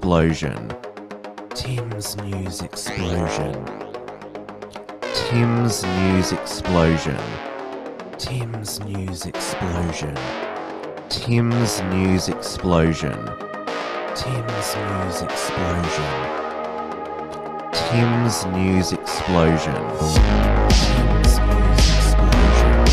explosion. Tim's news explosion. Tim's news explosion. Tim's news explosion. Tim's news explosion. Tim's news explosion. Tim's news explosion. Tim's news explosion.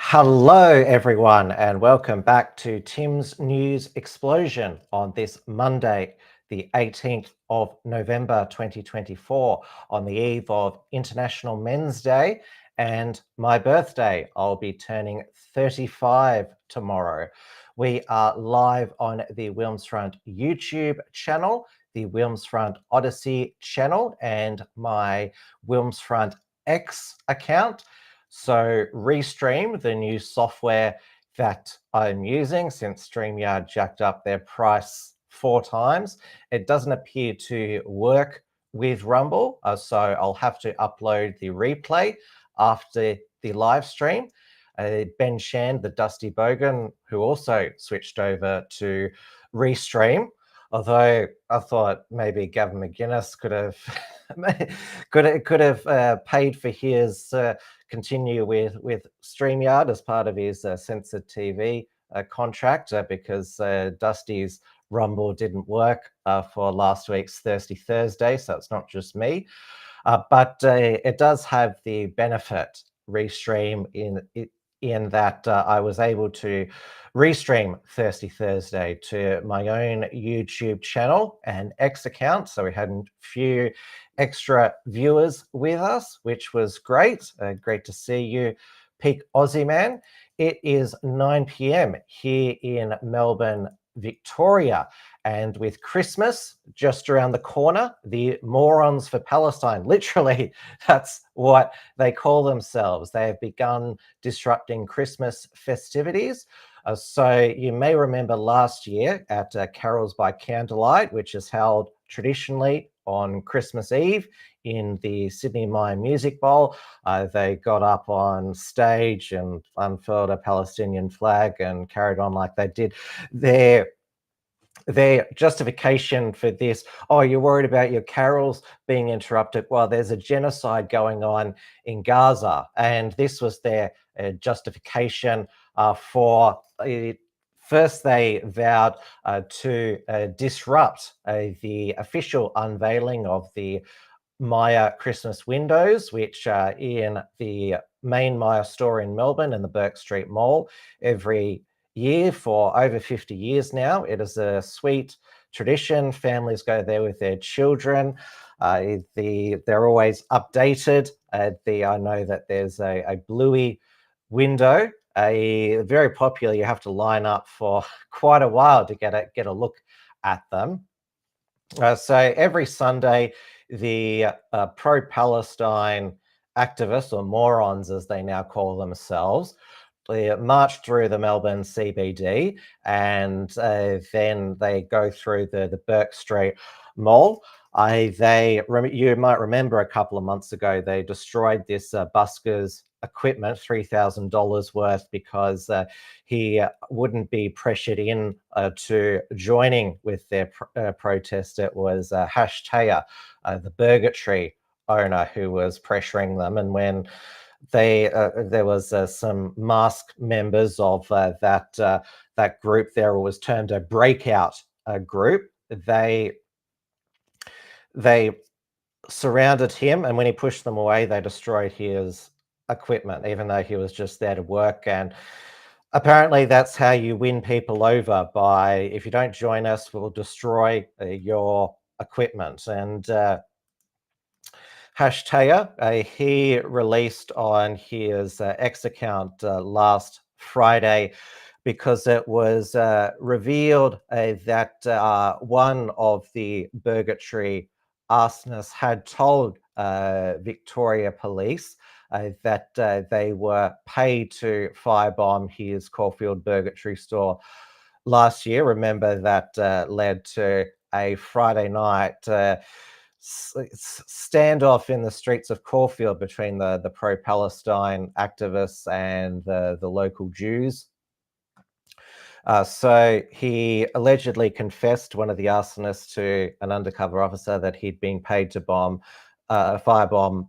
Hello everyone and welcome back to Tim's News Explosion on this Monday, the 18th of November 2024, on the eve of International Men's Day and my birthday. I'll be turning 35 tomorrow. We are live on the Wilmsfront YouTube channel, the Wilmsfront Odyssey channel, and my Wilmsfront X account. So Restream, the new software that I'm using since StreamYard jacked up their price 4 times, it doesn't appear to work with Rumble. So I'll have to upload the replay after the live stream. Ben Shand, the Dusty Bogan, who also switched over to Restream, although I thought maybe Gavin McGuinness could have paid for his continue with StreamYard as part of his censored TV contract because Dusty's Rumble didn't work for last week's Thirsty Thursday, so it's not just me. But it does have the benefit, Restream, in that I was able to restream Thirsty Thursday to my own YouTube channel and X account. So we had a few extra viewers with us, which was great. Great to see you, Peak Aussie Man. It is 9 p.m. here in Melbourne, Victoria. And with Christmas just around the corner, the Morons for Palestine, literally, that's what they call themselves. They have begun disrupting Christmas festivities. So you may remember last year at Carols by Candlelight, which is held traditionally on Christmas Eve in the Sydney Myer Music Bowl. They got up on stage and unfurled a Palestinian flag and carried on like they did. Their justification for this, oh, you're worried about your carols being interrupted. Well, there's a genocide going on in Gaza. And this was their justification for it. First, they vowed to disrupt the official unveiling of the Myer Christmas windows, which are in the main Myer store in Melbourne and the Burke Street Mall every year for over 50 years now. It is a sweet tradition. Families go there with their children. They're always updated. I know that there's a bluey window, very popular. You have to line up for quite a while to get a look at them. So every Sunday, the pro-Palestine activists, or morons as they now call themselves, they march through the Melbourne CBD, and then they go through the Burke Street Mall. You might remember a couple of months ago, they destroyed this busker's equipment, $3,000 worth, because he wouldn't be pressured in to joining with their protest. It was Hashtaya, the Burgatory owner, who was pressuring them. And when there was some masked members of that group there, was termed a breakout group. They surrounded him, and when he pushed them away, they destroyed his equipment, even though he was just there to work. And apparently that's how you win people over, by, if you don't join us, we'll destroy your equipment. And Hashtaya, he released on his X account last Friday, because it was revealed that one of the Burgatory arsonists had told Victoria Police that they were paid to firebomb his Caulfield Burgatory store last year. Remember that led to a Friday night standoff in the streets of Caulfield between the pro-Palestine activists and the local Jews. So he allegedly confessed, one of the arsonists, to an undercover officer that he'd been paid to firebomb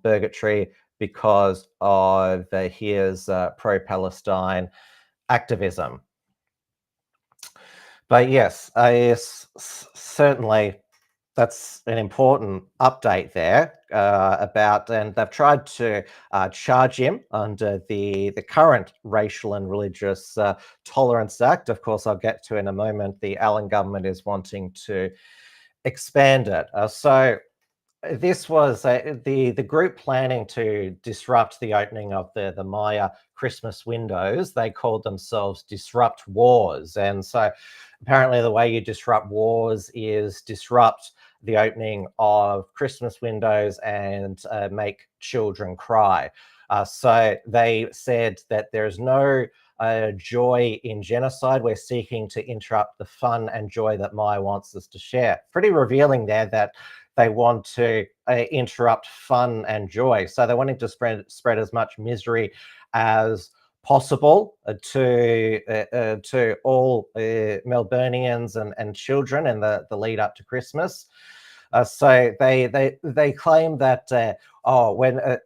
Burgatory because of his pro-Palestine activism. But yes, certainly that's an important update there and they've tried to charge him under the current Racial and Religious Tolerance Act. Of course, I'll get to in a moment. The Allen government is wanting to expand it. So this was the group planning to disrupt the opening of the Myer Christmas windows. They called themselves Disrupt Wars. And so apparently the way you disrupt wars is disrupt the opening of Christmas windows and make children cry. So they said that there's no joy in genocide. We're seeking to interrupt the fun and joy that Myer wants us to share. Pretty revealing there that they want to interrupt fun and joy. So they're wanting to spread as much misery as possible to all Melburnians and children in the lead up to Christmas. So they claim that when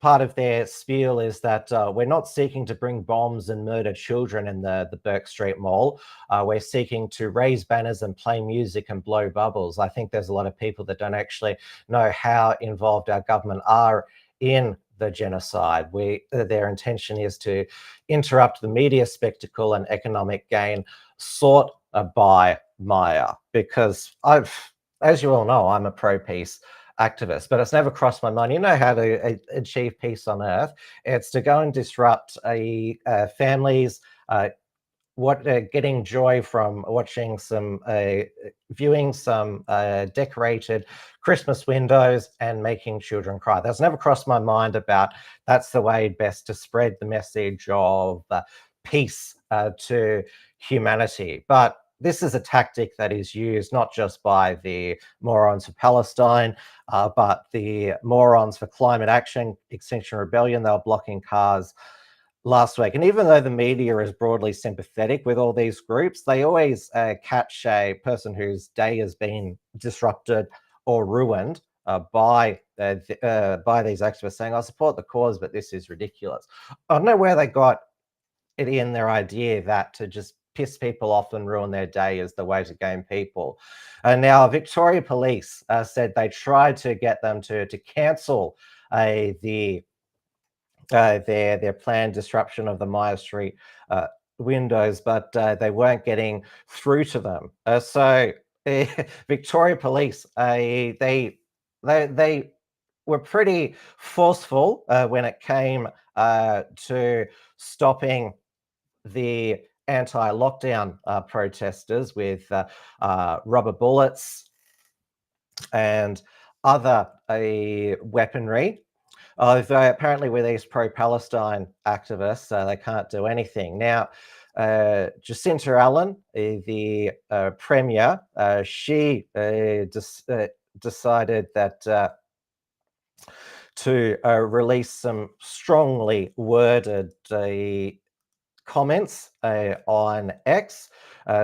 part of their spiel is that we're not seeking to bring bombs and murder children in the Burke Street Mall. We're seeking to raise banners and play music and blow bubbles. I think there's a lot of people that don't actually know how involved our government are in the genocide. Their intention is to interrupt the media spectacle and economic gain sought by Myer, because as you all know, I'm a pro-peace activist, but it's never crossed my mind. You know how to achieve peace on earth. It's to go and disrupt families getting joy from watching viewing some decorated Christmas windows and making children cry. That's never crossed my mind about that's the way best to spread the message of peace to humanity. But this is a tactic that is used not just by the Morons for Palestine, but the Morons for Climate Action, Extinction Rebellion. They were blocking cars last week. And even though the media is broadly sympathetic with all these groups, they always catch a person whose day has been disrupted or ruined by these activists saying, I support the cause, but this is ridiculous. I don't know where they got it in their idea that to just piss people off and ruin their day is the way to gain people. And now Victoria Police said they tried to get them to cancel their planned disruption of the Myer Street windows, but they weren't getting through to them. So Victoria Police, they were pretty forceful when it came to stopping the anti-lockdown protesters with rubber bullets and other weaponry. Although apparently with these pro-Palestine activists, they can't do anything. Now, Jacinta Allen, the Premier, she decided that to release some strongly worded comments on X.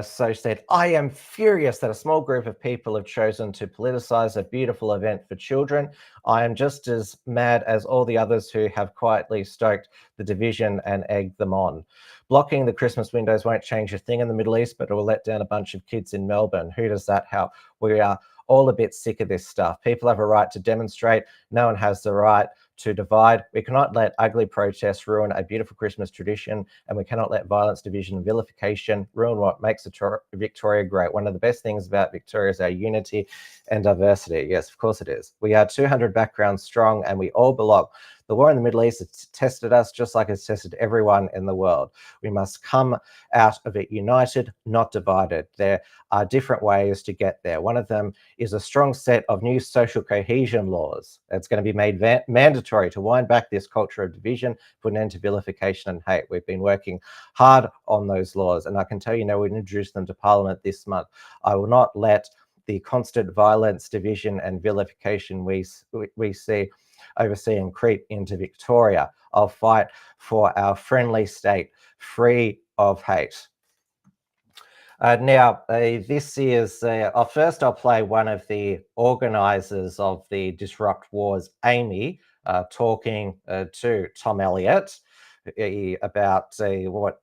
So she said, I am furious that a small group of people have chosen to politicize a beautiful event for children. I am just as mad as all the others who have quietly stoked the division and egged them on. Blocking the Christmas windows won't change a thing in the Middle East, but it will let down a bunch of kids in Melbourne. Who does that help? We are all a bit sick of this stuff. People have a right to demonstrate. No one has the right to divide. We cannot let ugly protests ruin a beautiful Christmas tradition, and we cannot let violence, division, and vilification ruin what makes Victoria great. One of the best things about Victoria is our unity and diversity. Yes, of course it is. We are 200 backgrounds strong, and we all belong. The war in the Middle East has tested us just like it's tested everyone in the world. We must come out of it united, not divided. There are different ways to get there. One of them is a strong set of new social cohesion laws. It's going to be made mandatory to wind back this culture of division, put an end to vilification and hate. We've been working hard on those laws, and I can tell you now we'll introduce them to Parliament this month. I will not let the constant violence, division and vilification we see overseeing creep into Victoria. I'll fight for our friendly state, free of hate. Now, this is, first I'll play one of the organisers of the Disrupt Wars, Amy, talking to Tom Elliott about what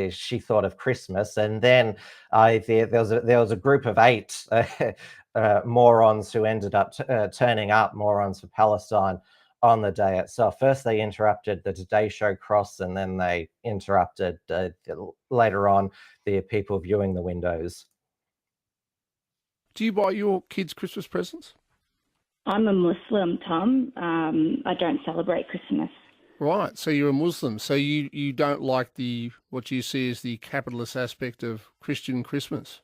she thought of Christmas. And then there was a group of 8 morons who ended up turning up, Morons for Palestine, on the day itself. First, they interrupted the Today Show cross, and then they interrupted later on the people viewing the windows. Do you buy your kids Christmas presents? I'm a Muslim, Tom. I don't celebrate Christmas. Right, so you're a Muslim. So you don't like what you see as the capitalist aspect of Christian Christmas?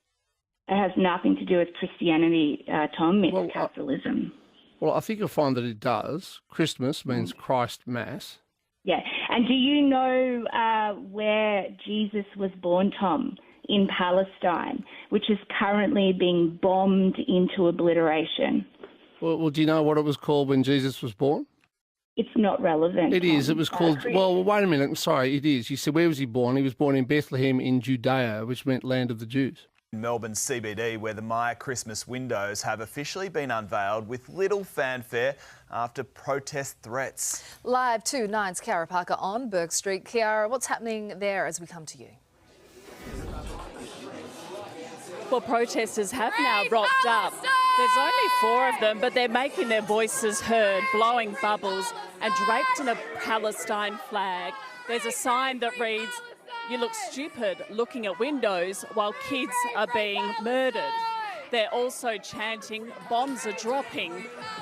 It has nothing to do with Christianity, Tom. It's capitalism. Well, I think you'll find that it does. Christmas means Christ Mass. Yeah. And do you know where Jesus was born, Tom? In Palestine, which is currently being bombed into obliteration. Well, do you know what it was called when Jesus was born? It's not relevant. It is. It was called... well, wait a minute. I'm sorry, it is. You said, where was he born? He was born in Bethlehem in Judea, which meant land of the Jews. Melbourne CBD, where the Myer Christmas windows have officially been unveiled with little fanfare after protest threats. Live to 9's Kiara Parker on Burke Street. Kiara, what's happening there as we come to you? Well, protesters have now rocked up. There's only 4 of them, but they're making their voices heard, blowing bubbles and draped in a Palestine flag. There's a sign that reads, "You look stupid looking at windows while kids are being murdered." They're also chanting, "Bombs are dropping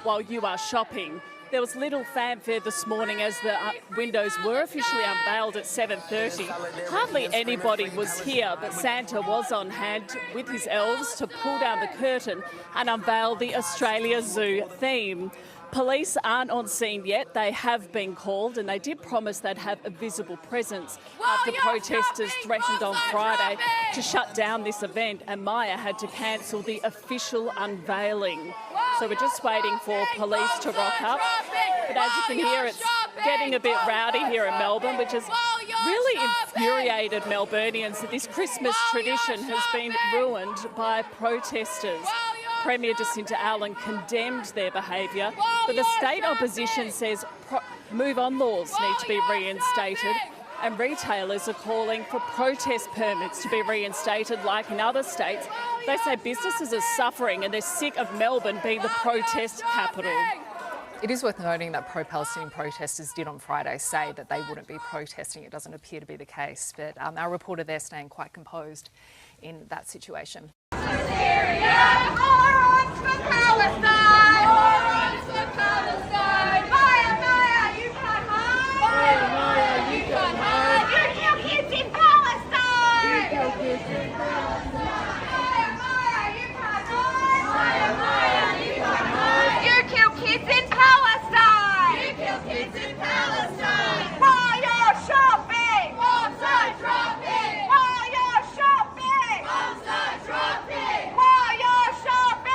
while you are shopping." There was little fanfare this morning as the windows were officially unveiled at 7:30. Hardly anybody was here, but Santa was on hand with his elves to pull down the curtain and unveil the Australia Zoo theme. Police aren't on scene yet. They have been called, and they did promise they'd have a visible presence after protesters threatened on Friday to shut down this event, and Myer had to cancel the official unveiling. So we're just waiting for police to rock up. But as you can hear, it's getting a bit rowdy here in Melbourne, which has really infuriated Melburnians that this Christmas tradition has been ruined by protesters. Premier Jacinta Allen condemned their behaviour, but the state opposition says move-on laws need to be reinstated, and retailers are calling for protest permits to be reinstated like in other states. They say businesses are suffering and they're sick of Melbourne being the protest capital. It is worth noting that pro-Palestinian protesters did on Friday say that they wouldn't be protesting. It doesn't appear to be the case, but our reporter there staying quite composed in that situation. Syria! Morons for Palestine! Morons for Palestine! Myer, Myer, you can't hide! Myer, Myer, you can't hide! You kill kids in Palestine! You kill kids in Palestine! Myer, Myer, you can't hide! Myer, Myer, you can't hide! You kill kids in Palestine! You kill kids in Palestine! While you're shopping! Bombs are dropping! While you're shopping! Bombs are dropping! While you're shopping!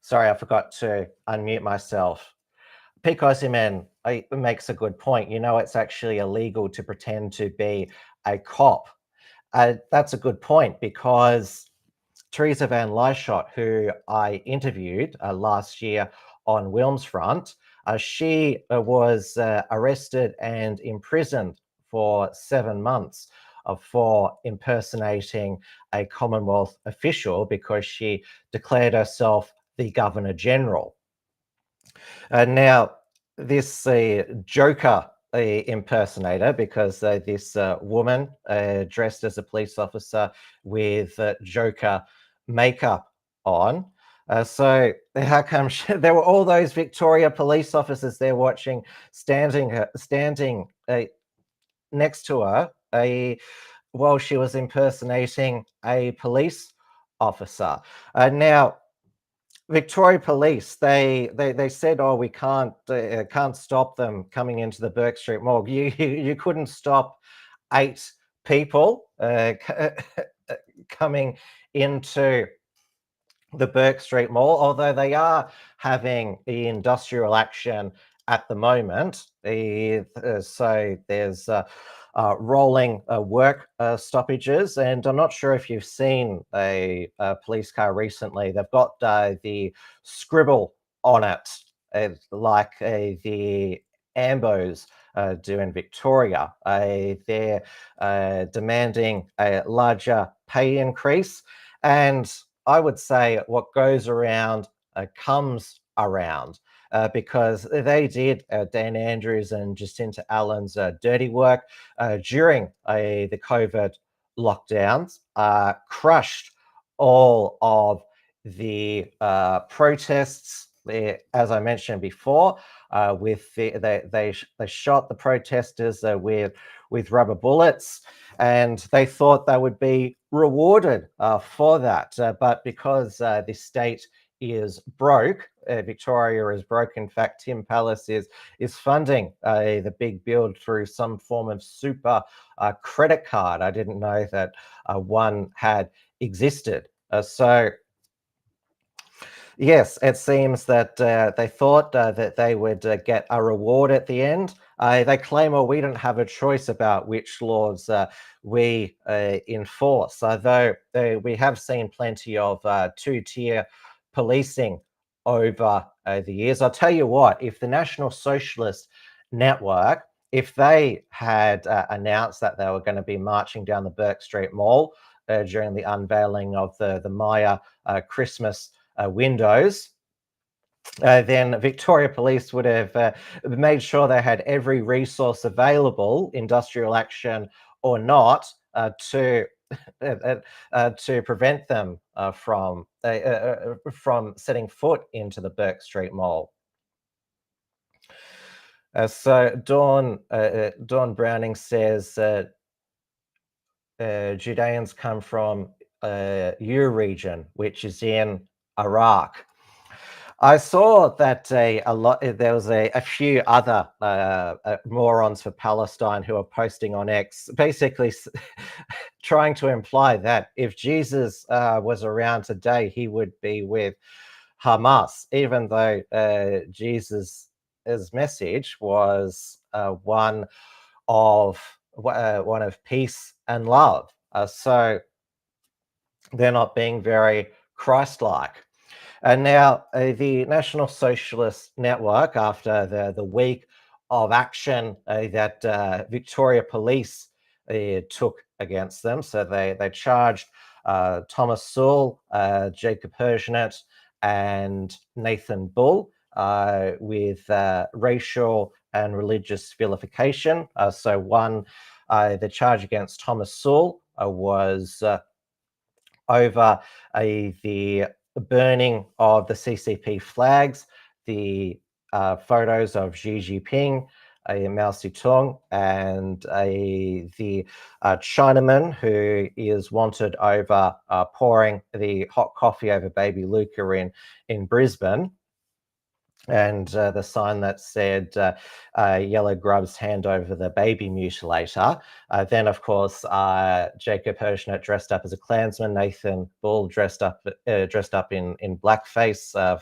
Sorry, I forgot to unmute myself. Pico Simen makes a good point. You know, it's actually illegal to pretend to be a cop. That's a good point, because Teresa Van Lyshout, who I interviewed last year on Wilms front, she was arrested and imprisoned for 7 months for impersonating a Commonwealth official because she declared herself the Governor General. Now, this Joker impersonator, because this woman dressed as a police officer with Joker makeup on. So how come there were all those Victoria police officers there watching, standing next to her while she was impersonating a police officer. Now, Victoria Police, they said, "Oh, we can't stop them coming into the Bourke Street Mall." You couldn't stop 8 people coming into the Bourke Street Mall, although they are having the industrial action at the moment. So there's rolling work stoppages, and I'm not sure if you've seen a police car recently. They've got the scribble on it, like the Ambos do in Victoria. They're demanding a larger pay increase, and I would say what goes around comes around, because they did Dan Andrews and Jacinta Allen's dirty work during the COVID lockdowns, crushed all of the protests. As I mentioned before, with they shot the protesters with rubber bullets, and they thought they would be rewarded for that. But because the state is broke, Victoria is broke. In fact, Tim Pallas is funding the big build through some form of super credit card. I didn't know that one had existed. So yes, it seems that they thought that they would get a reward at the end. They claim, well, we don't have a choice about which laws we enforce, although we have seen plenty of two-tier policing over the years. I'll tell you what, if the National Socialist Network, if they had announced that they were going to be marching down the Bourke Street Mall during the unveiling of the Myer Christmas windows, then Victoria Police would have made sure they had every resource available, industrial action or not, to prevent them from setting foot into the Bourke Street Mall. So Dawn Browning says Judeans come from Ur region, which is in Iraq. I saw that there was a few other morons for Palestine who are posting on X, basically trying to imply that if Jesus was around today, he would be with Hamas, even though Jesus' message was one of peace and love. So they're not being very Christ-like. And now the National Socialist Network, after the week of action that Victoria Police took against them, so they charged Thomas Sewell, Jacob Hershnet, and Nathan Bull with racial and religious vilification. So the charge against Thomas Sewell was over the burning of the CCP flags, the photos of Xi Jinping, Mao Zedong, and the Chinaman who is wanted over pouring the hot coffee over baby Luca in Brisbane. and the sign that said yellow grubs hand over the baby mutilator. Then, of course, Jacob Hirschnet dressed up as a Klansman, Nathan Bull dressed up in blackface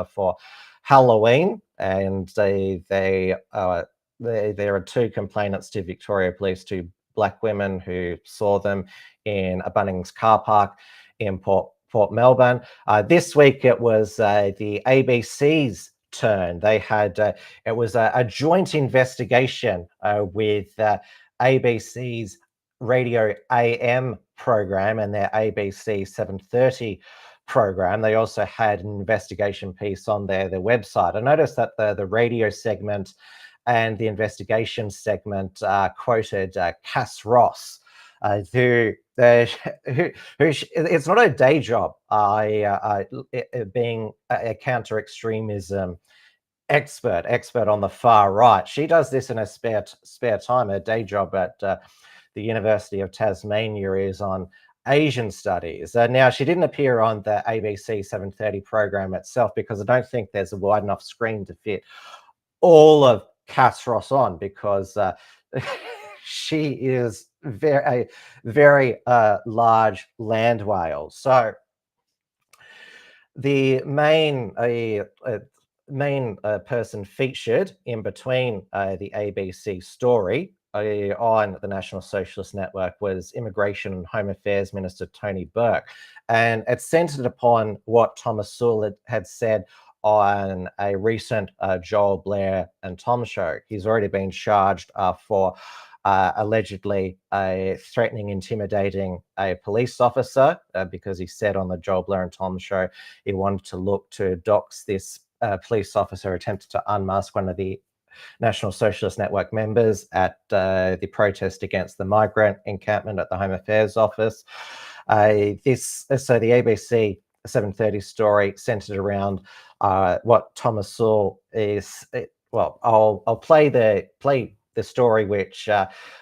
for Halloween, and there are two complainants to Victoria Police, two black women who saw them in a Bunnings car park in Port Melbourne. This week it was the ABC's turn. They had it was a joint investigation with ABC's Radio AM program and their ABC 7:30 program. They also had an investigation piece on their website. I noticed that the radio segment and the investigation segment quoted Cass Ross, who it's not a day job, being a counter-extremism expert on the far right. She does this in her spare time. Her day job at the University of Tasmania is on Asian studies. Now, she didn't appear on the ABC 7:30 program itself because I don't think there's a wide enough screen to fit all of Cass Ross on, because she is a very large land whale. So the main person featured in between the ABC story on the National Socialist Network was Immigration and Home Affairs Minister Tony Burke, and it centred upon what Thomas Sewell had said on a recent Joel Blair and Tom show. He's already been charged for allegedly threatening, intimidating a police officer because he said on the Joel Blair and Tom show he wanted to look to dox this police officer attempted to unmask one of the National Socialist Network members at the protest against the migrant encampment at the Home Affairs Office. So the ABC 7:30 story centered around what Thomas Sewell is. Well, I'll play the story which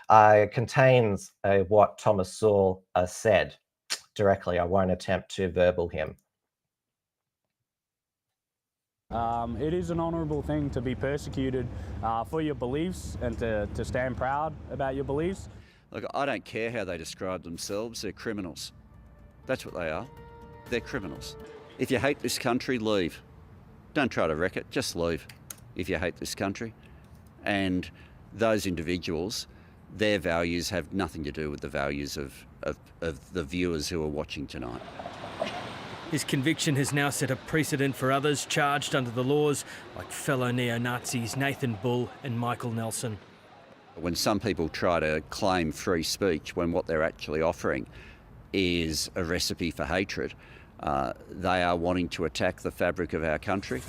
contains what Thomas Sewell said directly. I won't attempt to verbal him. It is an honourable thing to be persecuted for your beliefs and to stand proud about your beliefs. Look, I don't care how they describe themselves. They're criminals. That's what they are. They're criminals. If you hate this country, leave. Don't try to wreck it, just leave if you hate this country. And those individuals, their values have nothing to do with the values of the viewers who are watching tonight. His conviction has now set a precedent for others charged under the laws, like fellow neo-Nazis Nathan Bull and Michael Nelson. When some people try to claim free speech when what they're actually offering is a recipe for hatred, they are wanting to attack the fabric of our country.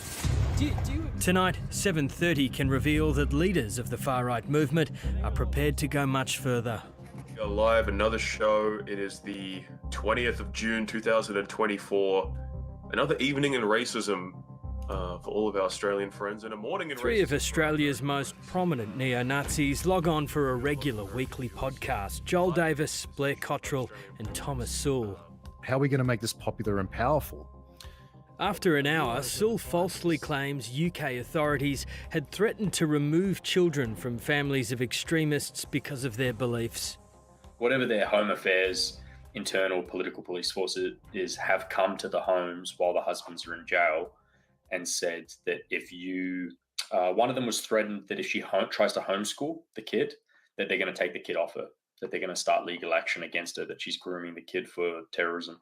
Tonight, 7:30 can reveal that leaders of the far-right movement are prepared to go much further. We are live, another show. It is the 20th of June 2024. Another evening in racism for all of our Australian friends, and a morning in racism. Three of Australia's most prominent neo-Nazis log on for a regular weekly podcast. Joel Davis, Blair Cottrell and Thomas Sewell. How are we going to make this popular and powerful? After an hour, Sewell falsely claims UK authorities had threatened to remove children from families of extremists because of their beliefs. Whatever their Home Affairs internal political police forces have come to the homes while the husbands are in jail and said that if you, one of them was threatened that if she tries to homeschool the kid, that they're going to take the kid off her, that they're going to start legal action against her, that she's grooming the kid for terrorism.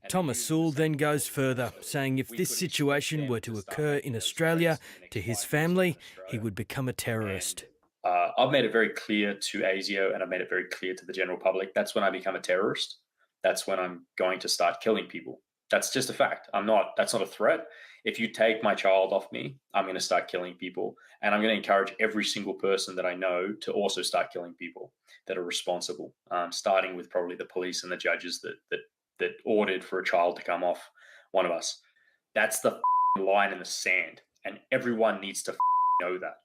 And Thomas Sewell then goes further, saying if this situation were to occur in Australia to his family, he would become a terrorist. I've made it very clear to ASIO and I've made it very clear to the general public, that's when I become a terrorist. That's when I'm going to start killing people. That's just a fact. That's not a threat. If you take my child off me, I'm going to start killing people. And I'm going to encourage every single person that I know to also start killing people that are responsible, starting with probably the police and the judges that ordered for a child to come off one of us. That's the line in the sand. And everyone needs to know that.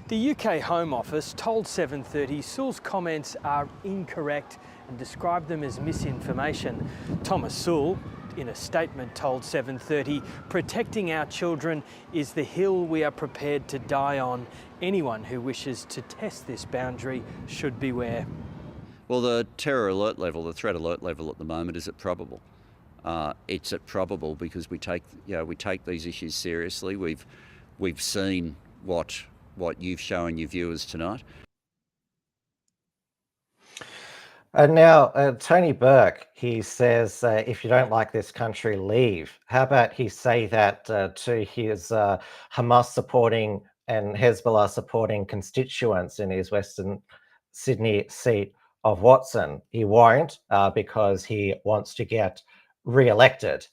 The UK Home Office told 7:30 Sewell's comments are incorrect and described them as misinformation. Thomas Sewell in a statement told 730, "Protecting our children is the hill we are prepared to die on. Anyone who wishes to test this boundary should beware." Well, the terror alert level, the threat alert level at the moment is at probable. It's at probable because we take these issues seriously. We've seen what you've shown your viewers tonight. And now, Tony Burke, he says, if you don't like this country, leave. How about he say that to his Hamas-supporting and Hezbollah-supporting constituents in his Western Sydney seat of Watson? He won't because he wants to get re-elected.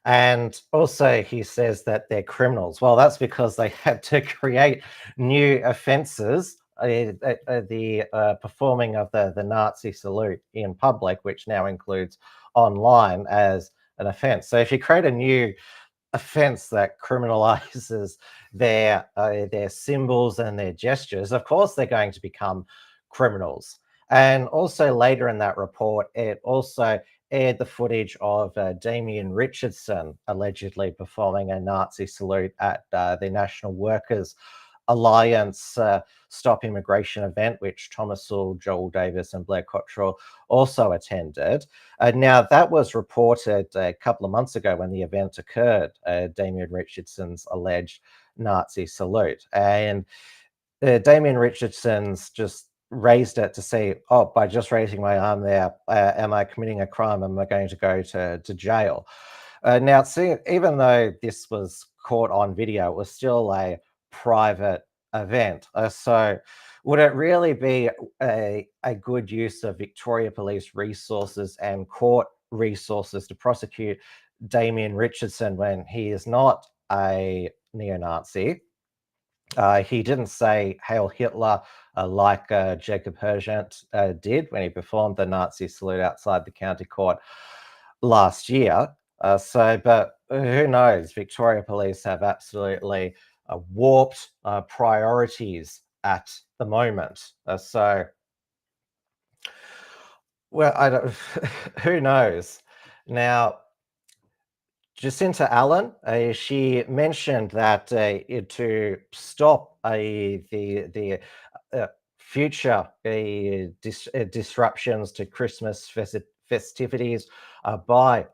And also he says that they're criminals. Well, that's because they had to create new offences, the performing of the Nazi salute in public, which now includes online as an offence. So if you create a new offence that criminalises their symbols and their gestures, of course they're going to become criminals. And also later in that report, it also aired the footage of Damien Richardson allegedly performing a Nazi salute at the National Workers Alliance Stop Immigration event, which Thomas Sewell, Joel Davis and Blair Cottrell also attended. Now, that was reported a couple of months ago when the event occurred, Damien Richardson's alleged Nazi salute. And Damien Richardson's just raised it to say, oh, by just raising my arm there, am I committing a crime? Am I going to go to jail? Now, see, even though this was caught on video, it was still a private event. So would it really be a good use of Victoria Police resources and court resources to prosecute Damien Richardson when he is not a neo-Nazi? He didn't say Hail Hitler like Jacob Hergent did when he performed the Nazi salute outside the county court last year. But who knows? Victoria Police have absolutely warped priorities at the moment. Well, who knows? Now, Jacinta Allen, she mentioned that to stop the future disruptions to Christmas festivities by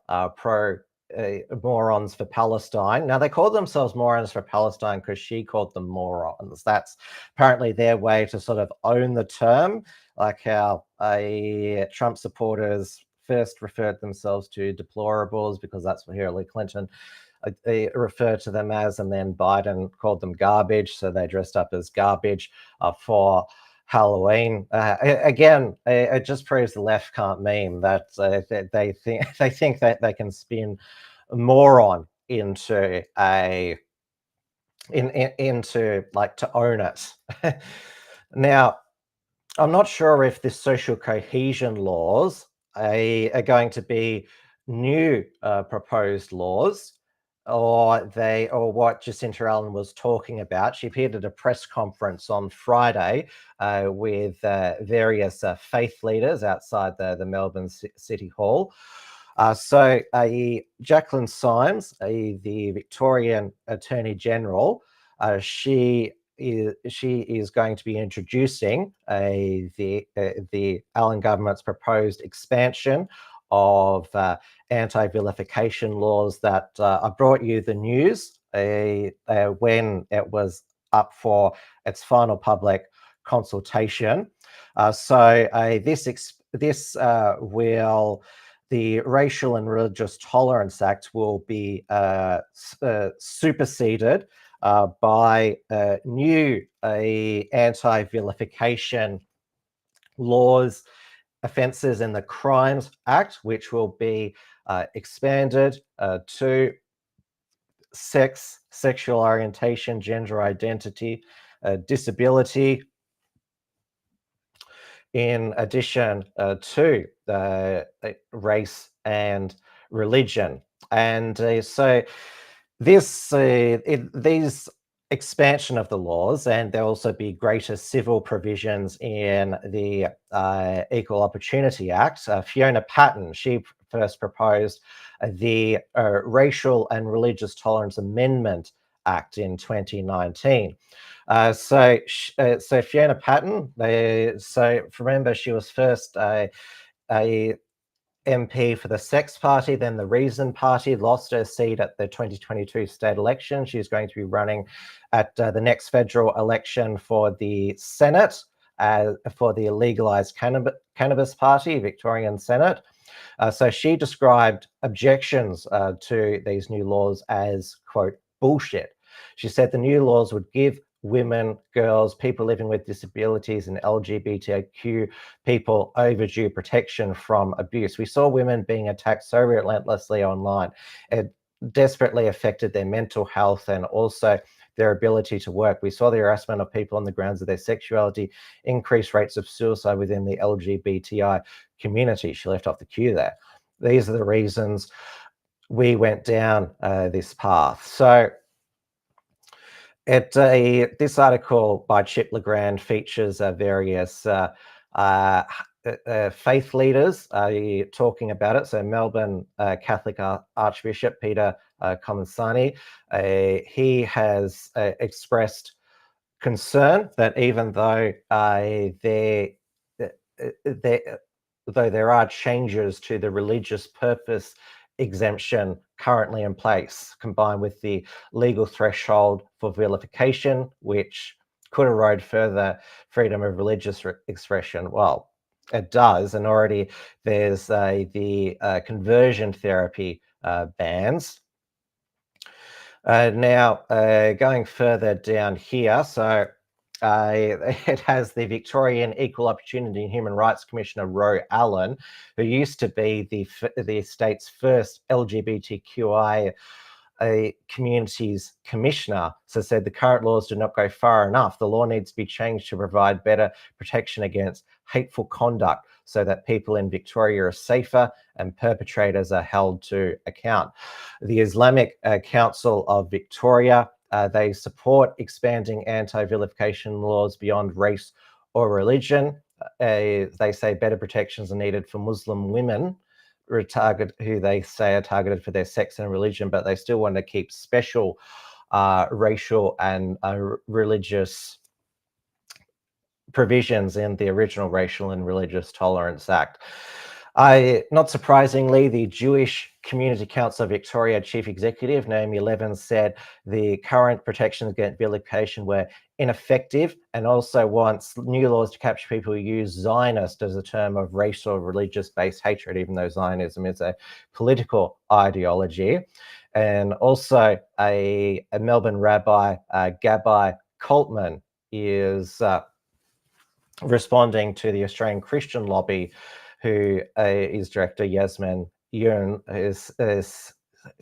Morons for Palestine. Now, they call themselves Morons for Palestine because she called them morons. That's apparently their way to sort of own the term, like how Trump supporters first referred themselves to deplorables because that's what Hillary Clinton referred to them as, and then Biden called them garbage, so they dressed up as garbage for Halloween. Again, it just proves the left can't meme. That they think that they can spin moron into into like to own it. Now, I'm not sure if the social cohesion laws are going to be new proposed laws, or what Jacinta Allen was talking about. She appeared at a press conference on Friday with various faith leaders outside the Melbourne City Hall. So Jacqueline Symes, the Victorian Attorney General, she is going to be introducing the Allen government's proposed expansion of anti-vilification laws that I brought you the news when it was up for its final public consultation. The Racial and Religious Tolerance Act will be superseded by new anti-vilification laws, offences in the Crimes Act, which will be expanded to sex, sexual orientation, gender identity, disability, in addition to race and religion. And so these expansion of the laws, and there'll also be greater civil provisions in the Equal Opportunity Act. Fiona Patten, she first proposed the Racial and Religious Tolerance Amendment Act in 2019. So Fiona Patten, remember she was first a MP for the Sex Party, then the Reason Party, lost her seat at the 2022 state election. She's going to be running at the next federal election for the Senate, for the Legalised Cannabis Party, Victorian Senate. So she described objections to these new laws as, quote, bullshit. She said the new laws would give women, girls, people living with disabilities, and LGBTQ people overdue protection from abuse. We saw women being attacked so relentlessly online. It desperately affected their mental health and also their ability to work. We saw the harassment of people on the grounds of their sexuality, increased rates of suicide within the LGBTI community. She left off the cue there. These are the reasons we went down this path. So this article by Chip Legrand features various faith leaders talking about it. So Melbourne Catholic Archbishop Peter Comensani, he has expressed concern that even though there are changes to the religious purpose exemption currently in place, combined with the legal threshold for vilification, which could erode further freedom of religious expression. Well, it does, and already there's the conversion therapy bans. Now, going further down here, so it has the Victorian Equal Opportunity and Human Rights Commissioner, Ro Allen, who used to be the state's first LGBTQI communities commissioner, so said the current laws do not go far enough. The law needs to be changed to provide better protection against hateful conduct so that people in Victoria are safer and perpetrators are held to account. The Islamic Council of Victoria, they support expanding anti-vilification laws beyond race or religion. They say better protections are needed for Muslim women who they say are targeted for their sex and religion, but they still want to keep special racial and religious provisions in the original Racial and Religious Tolerance Act. Not surprisingly, the Jewish Community Council of Victoria Chief Executive, Naomi Levin, said the current protections against vilification were ineffective and also wants new laws to capture people who use Zionist as a term of racial or religious-based hatred, even though Zionism is a political ideology. And also a Melbourne rabbi, Gabby Coltman, is responding to the Australian Christian Lobby, who is director Yasmin Yun,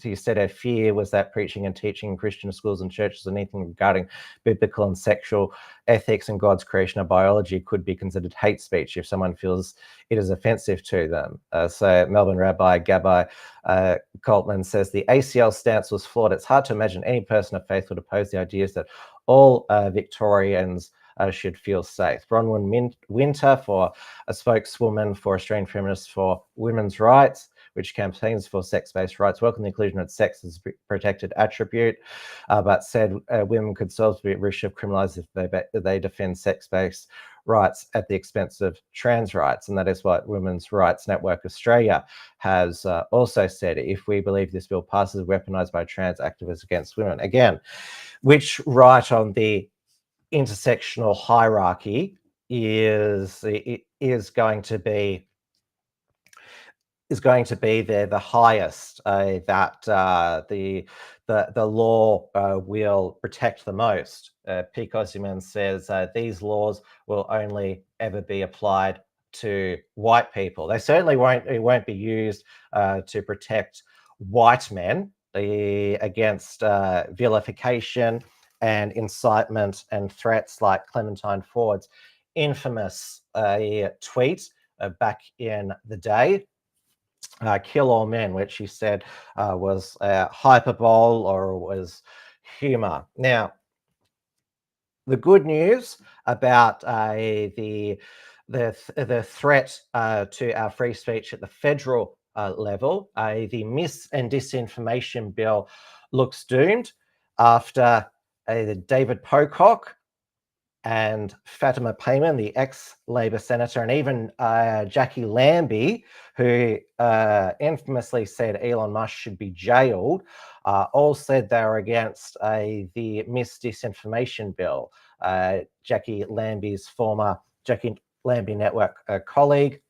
he said her fear was that preaching and teaching in Christian schools and churches anything regarding biblical and sexual ethics and God's creation or biology could be considered hate speech if someone feels it is offensive to them. So Melbourne rabbi Gabby Coltman says the ACL stance was flawed. It's hard to imagine any person of faith would oppose the ideas that all Victorians should feel safe. Bronwyn Winter, for a spokeswoman for Australian Feminists for Women's Rights, which campaigns for sex-based rights, welcomed the inclusion of sex as a protected attribute, but said women could themselves be at risk of criminalised if they defend sex-based rights at the expense of trans rights. And that is what Women's Rights Network Australia has also said. If we believe this bill passes, weaponised by trans activists against women. Again, which right on the intersectional hierarchy is going to be the highest that the law will protect the most. Pete Ozyman says these laws will only ever be applied to white people. They certainly won't be used to protect white men against vilification and incitement and threats like Clementine Ford's infamous tweet back in the day, kill all men, which he said was hyperbole or was humor. Now, the good news about the threat to our free speech at the federal level, the mis and disinformation bill looks doomed after David Pocock and Fatima Payman, the ex-Labor senator, and even Jackie Lambie, who infamously said Elon Musk should be jailed, all said they were against the mis-disinformation bill. Jackie Lambie's former Jackie Lambie Network colleague,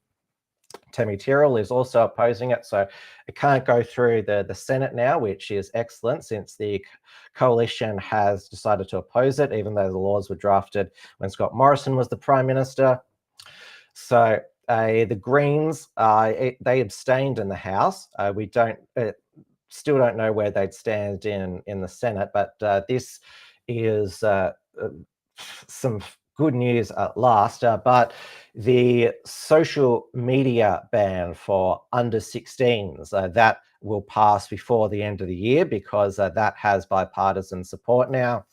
Tammy Tyrrell, is also opposing it. So it can't go through the Senate now, which is excellent since the coalition has decided to oppose it, even though the laws were drafted when Scott Morrison was the Prime Minister. So the Greens, they abstained in the House. We still don't know where they'd stand in the Senate, but this is some good news at last. But the social media ban for under 16s, that will pass before the end of the year because that has bipartisan support now.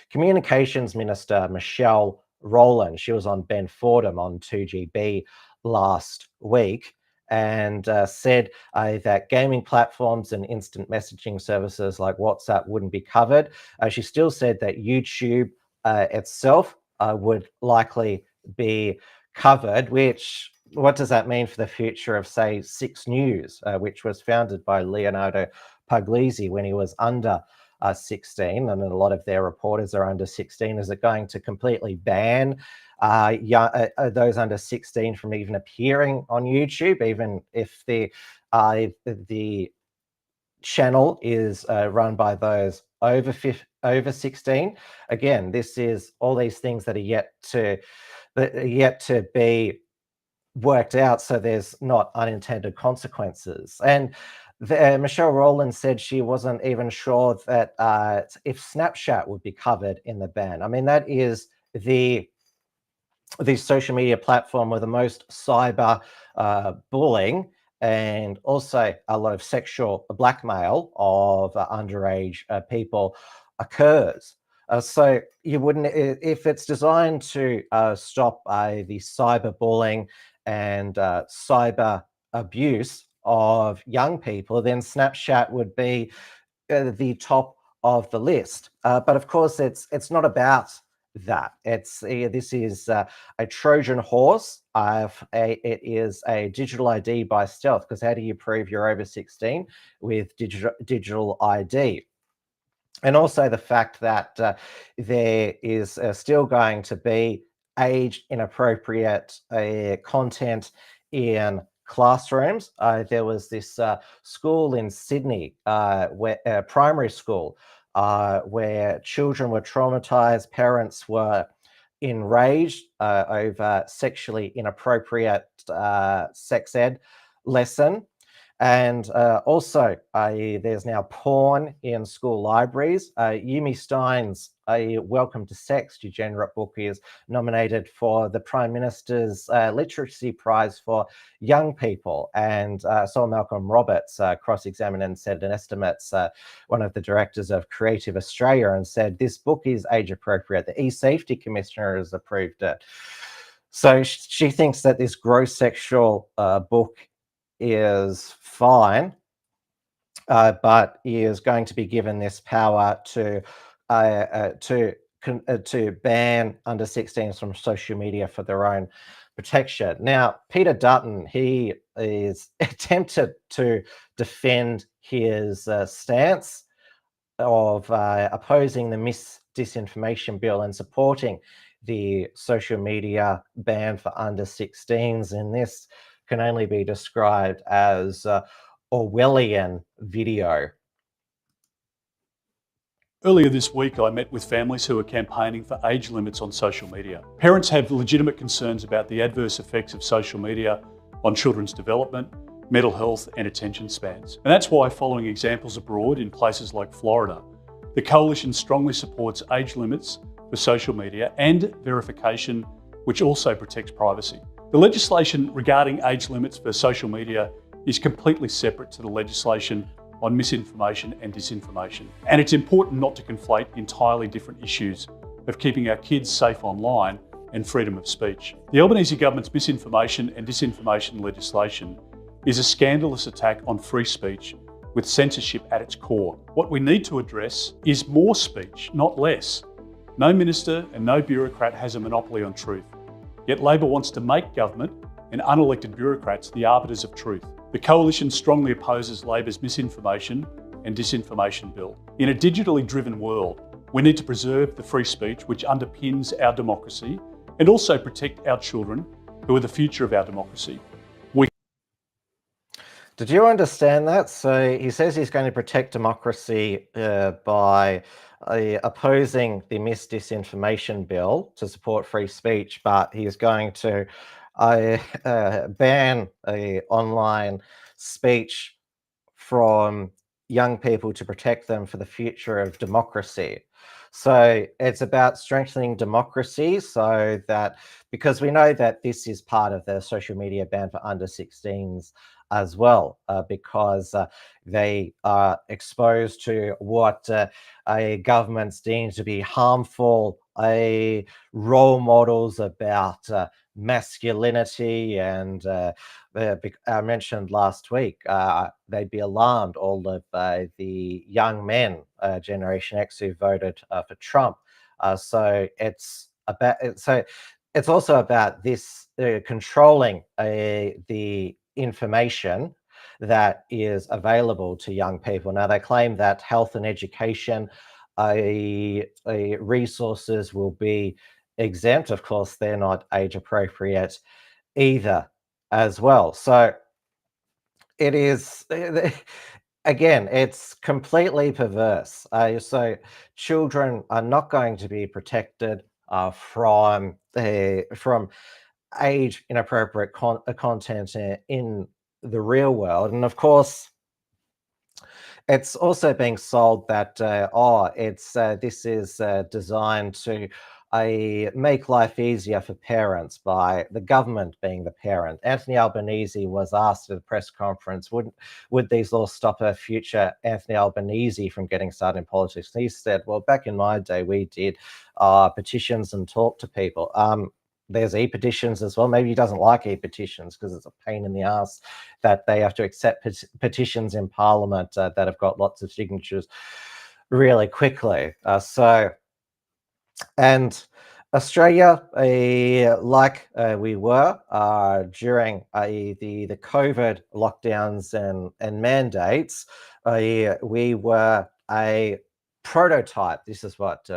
Communications Minister Michelle Rowland, she was on Ben Fordham on 2GB last week, and said that gaming platforms and instant messaging services like WhatsApp wouldn't be covered. She still said that YouTube itself would likely be covered, which, what does that mean for the future of, say, 6 News, which was founded by Leonardo Puglisi when he was under 16, and a lot of their reporters are under 16. Is it going to completely ban those under 16 from even appearing on YouTube, even if the channel is run by those over 16? Again, this is all these things that are yet to be worked out, so there's not unintended consequences. And Michelle Rowland said she wasn't even sure that if Snapchat would be covered in the ban. I mean, that is the social media platform with the most cyber bullying and also a lot of sexual blackmail of underage people occurs. So you wouldn't, if it's designed to stop the cyberbullying and cyber abuse of young people, then Snapchat would be the top of the list. But of course, it's not about that. This is a Trojan horse. It is a digital ID by stealth, because how do you prove you're over 16 with digital ID? And also the fact that there is still going to be age inappropriate content in classrooms. There was this school in Sydney, primary school, where children were traumatized, parents were enraged over sexually inappropriate sex ed lesson. And also, there's now porn in school libraries. Yumi Stein's Welcome to Sex, Degenerate book is nominated for the Prime Minister's Literacy Prize for Young People. And Saul Malcolm Roberts cross-examined and said an estimate's one of the directors of Creative Australia, and said this book is age appropriate. The E-Safety Commissioner has approved it. So she thinks that this gross sexual book is fine, but is going to be given this power to ban under 16s from social media for their own protection. Now, Peter Dutton, he is attempted to defend his stance of opposing the disinformation bill and supporting the social media ban for under 16s, and this can only be described as Orwellian video. Earlier this week, I met with families who are campaigning for age limits on social media. Parents have legitimate concerns about the adverse effects of social media on children's development, mental health and attention spans. And that's why, following examples abroad in places like Florida, the Coalition strongly supports age limits for social media and verification, which also protects privacy. The legislation regarding age limits for social media is completely separate to the legislation on misinformation and disinformation. And it's important not to conflate entirely different issues of keeping our kids safe online and freedom of speech. The Albanese government's misinformation and disinformation legislation is a scandalous attack on free speech with censorship at its core. What we need to address is more speech, not less. No minister and no bureaucrat has a monopoly on truth. Yet Labor wants to make government and unelected bureaucrats the arbiters of truth. The Coalition strongly opposes Labor's misinformation and disinformation bill. In a digitally driven world, we need to preserve the free speech which underpins our democracy and also protect our children who are the future of our democracy. Did you understand that? So he says he's going to protect democracy by opposing the disinformation bill to support free speech, but he's going to ban online speech from young people to protect them for the future of democracy. So it's about strengthening democracy so that, because we know that this is part of the social media ban for under 16s as well, because they are exposed to what governments deem to be harmful role models about masculinity. And I mentioned last week, they'd be alarmed, all of the young men, Generation X, who voted for Trump. So it's also about this controlling the information that is available to young people. Now, they claim that health and education resources will be exempt. Of course, they're not age appropriate either as well. So it is, again, it's completely perverse. So children are not going to be protected from age inappropriate content in the real world. And of course, it's also being sold that this is designed to make life easier for parents by the government being the parent. Anthony Albanese was asked at a press conference, would these laws stop a future Anthony Albanese from getting started in politics? And he said, well, back in my day, we did petitions and talk to people. There's e-petitions as well. Maybe he doesn't like e-petitions because it's a pain in the ass that they have to accept petitions in Parliament that have got lots of signatures really quickly. And Australia, like we were during the COVID lockdowns and mandates, we were a prototype. This is what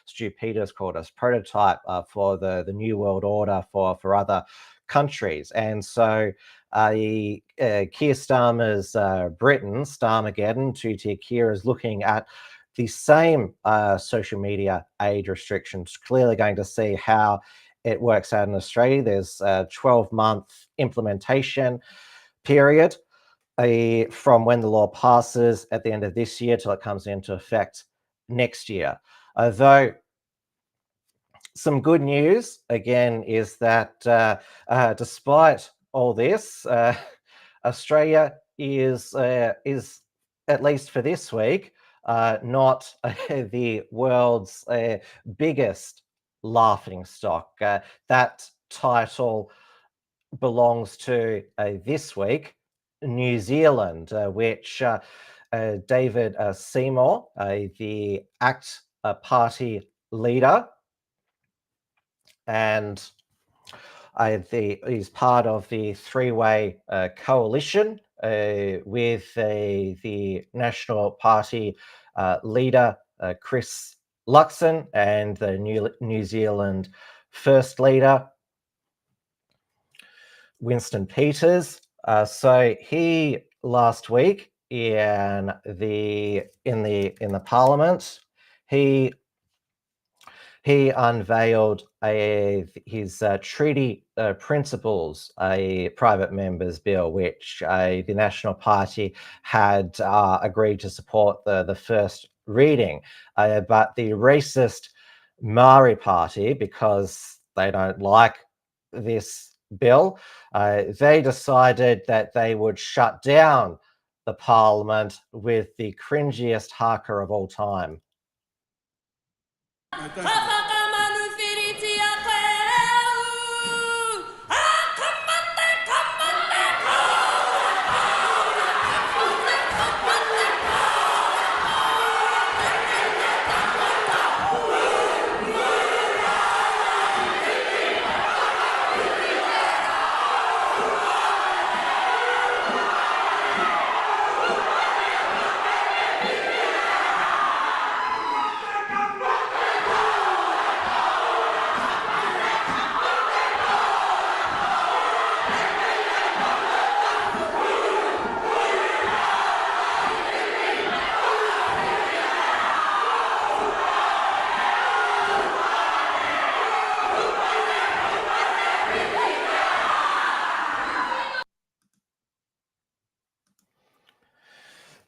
Stu Peters called us, prototype for the New World Order for other countries. And so Keir Starmer's Britain, Starmageddon, two-tier Keir, is looking at the same social media age restrictions, clearly going to see how it works out in Australia. There's a 12-month implementation period from when the law passes at the end of this year till it comes into effect next year. Though some good news, again, is that despite all this, Australia is, at least for this week, not the world's biggest laughingstock. That title belongs to this week New Zealand, which David Seymour, the ACT party leader, and he's part of the three-way coalition with the National Party leader, Chris Luxon, and the New Zealand First Leader, Winston Peters. So he last week in the Parliament, he unveiled his treaty principles, a private members bill, which the National Party had agreed to support the first reading, but the racist Maori Party, because they don't like this bill, they decided that they would shut down the Parliament with the cringiest haka of all time.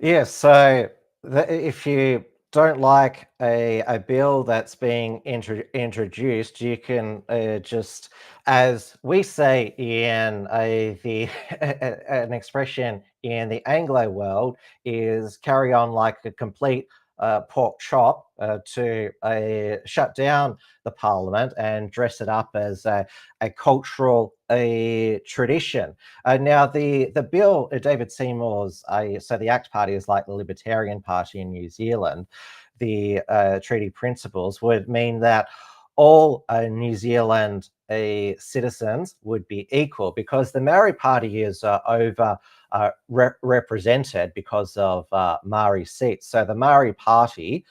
Yeah, so if you don't like a bill that's being introduced, you can just, as we say in an expression in the Anglo world, is carry on like a complete pork chop to shut down the parliament and dress it up as a cultural tradition. Now, the bill, David Seymour's, so the ACT Party is like the Libertarian Party in New Zealand. The treaty principles would mean that all New Zealand citizens would be equal, because the Maori Party is represented because of Maori seats. So the Maori Party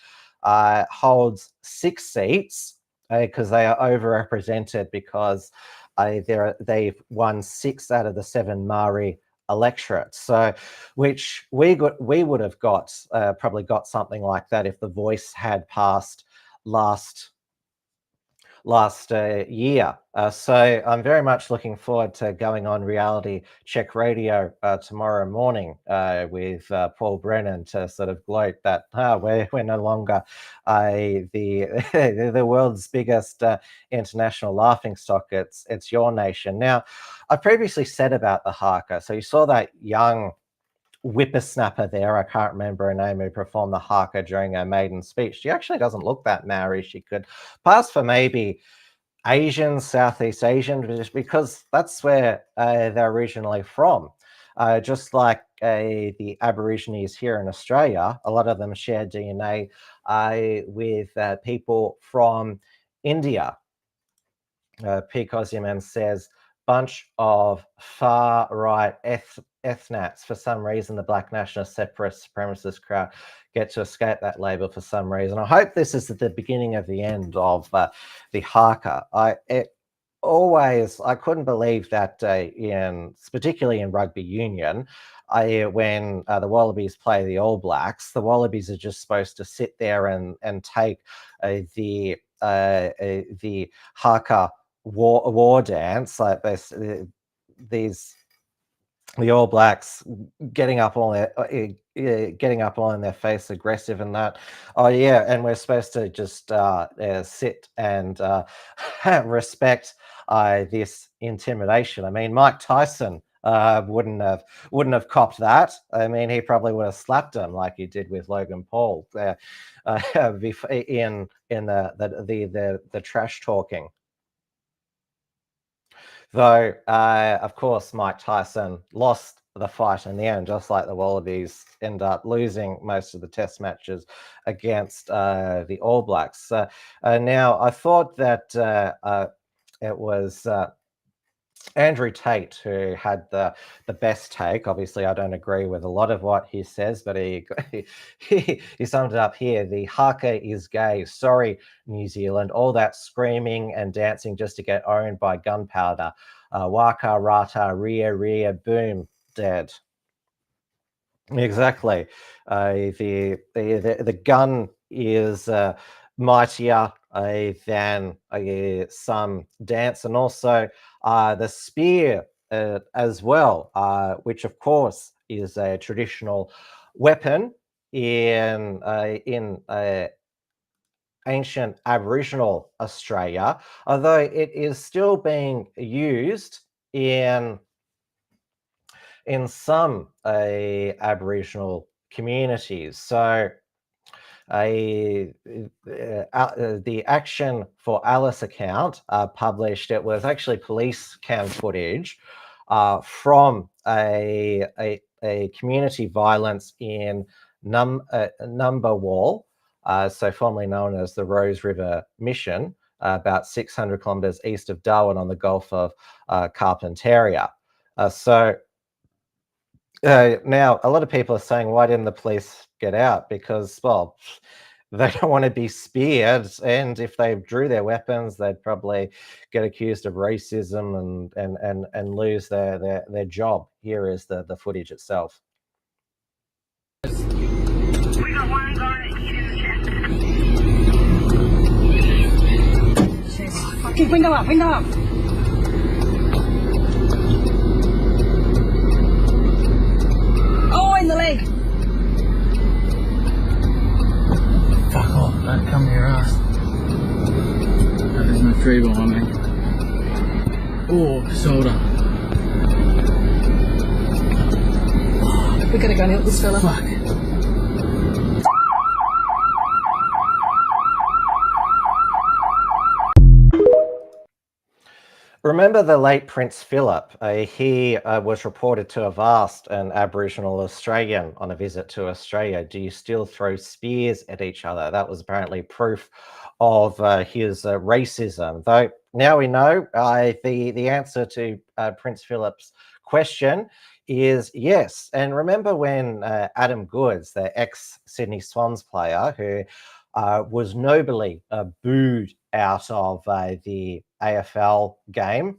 holds 6 seats because they are overrepresented, because they've won 6 out of the 7 Maori electorates. So, which we would have got probably got something like that if The Voice had passed last year. So I'm very much looking forward to going on Reality Check Radio tomorrow morning with Paul Brennan to sort of gloat that we're no longer the world's biggest international laughingstock. It's your nation. Now, I previously said about the haka. So you saw that young whippersnapper there, I can't remember her name, who performed the haka during her maiden speech. She actually doesn't look that Maori. She could pass for maybe Asian, Southeast Asian, just because that's where they're originally from. Just like the Aborigines here in Australia, a lot of them share DNA with people from India. P. Cosman says, bunch of far-right ethnats. For some reason, the black nationalist separatist supremacist crowd get to escape that label for some reason. I hope this is the beginning of the end of the haka. I couldn't believe that particularly in rugby union, when the Wallabies play the All Blacks, the Wallabies are just supposed to sit there and take the haka war dance, like this, the All Blacks getting up on their face, aggressive and that. Oh yeah, and we're supposed to just sit and respect this intimidation. I mean, Mike Tyson wouldn't have copped that. I mean, he probably would have slapped him like he did with Logan Paul in the trash talking. Though, of course, Mike Tyson lost the fight in the end, just like the Wallabies end up losing most of the test matches against the All Blacks. Now, I thought that it was Andrew Tate who had the best take. Obviously, I don't agree with a lot of what he says, but he summed it up here. The haka is gay. Sorry, New Zealand. All that screaming and dancing just to get owned by gunpowder. Waka rata, ria, boom, dead. Exactly. The gun is mightier than some dance, and also the spear as well, which of course is a traditional weapon in ancient Aboriginal Australia, although it is still being used in some Aboriginal communities. So the Action for Alice account published, it was actually police cam footage from a community violence in Numbawal, so formerly known as the Rose River Mission, about 600 kilometres east of Darwin on the Gulf of Carpentaria. Now, a lot of people are saying, why didn't the police get out? Because, well, they don't want to be speared, and if they drew their weapons, they'd probably get accused of racism and lose their job. Here is the footage itself. We got one guy hit in the chest. Okay, window up. Oh, in the leg. We're gonna go and help this fella. Fuck. Remember the late Prince Philip? He was reported to have asked an Aboriginal Australian on a visit to Australia, do you still throw spears at each other? That was apparently proof of his racism. Though now we know the answer to Prince Philip's question is yes. And remember when Adam Goodes, the ex-Sydney Swans player who was nobly booed out of the AFL game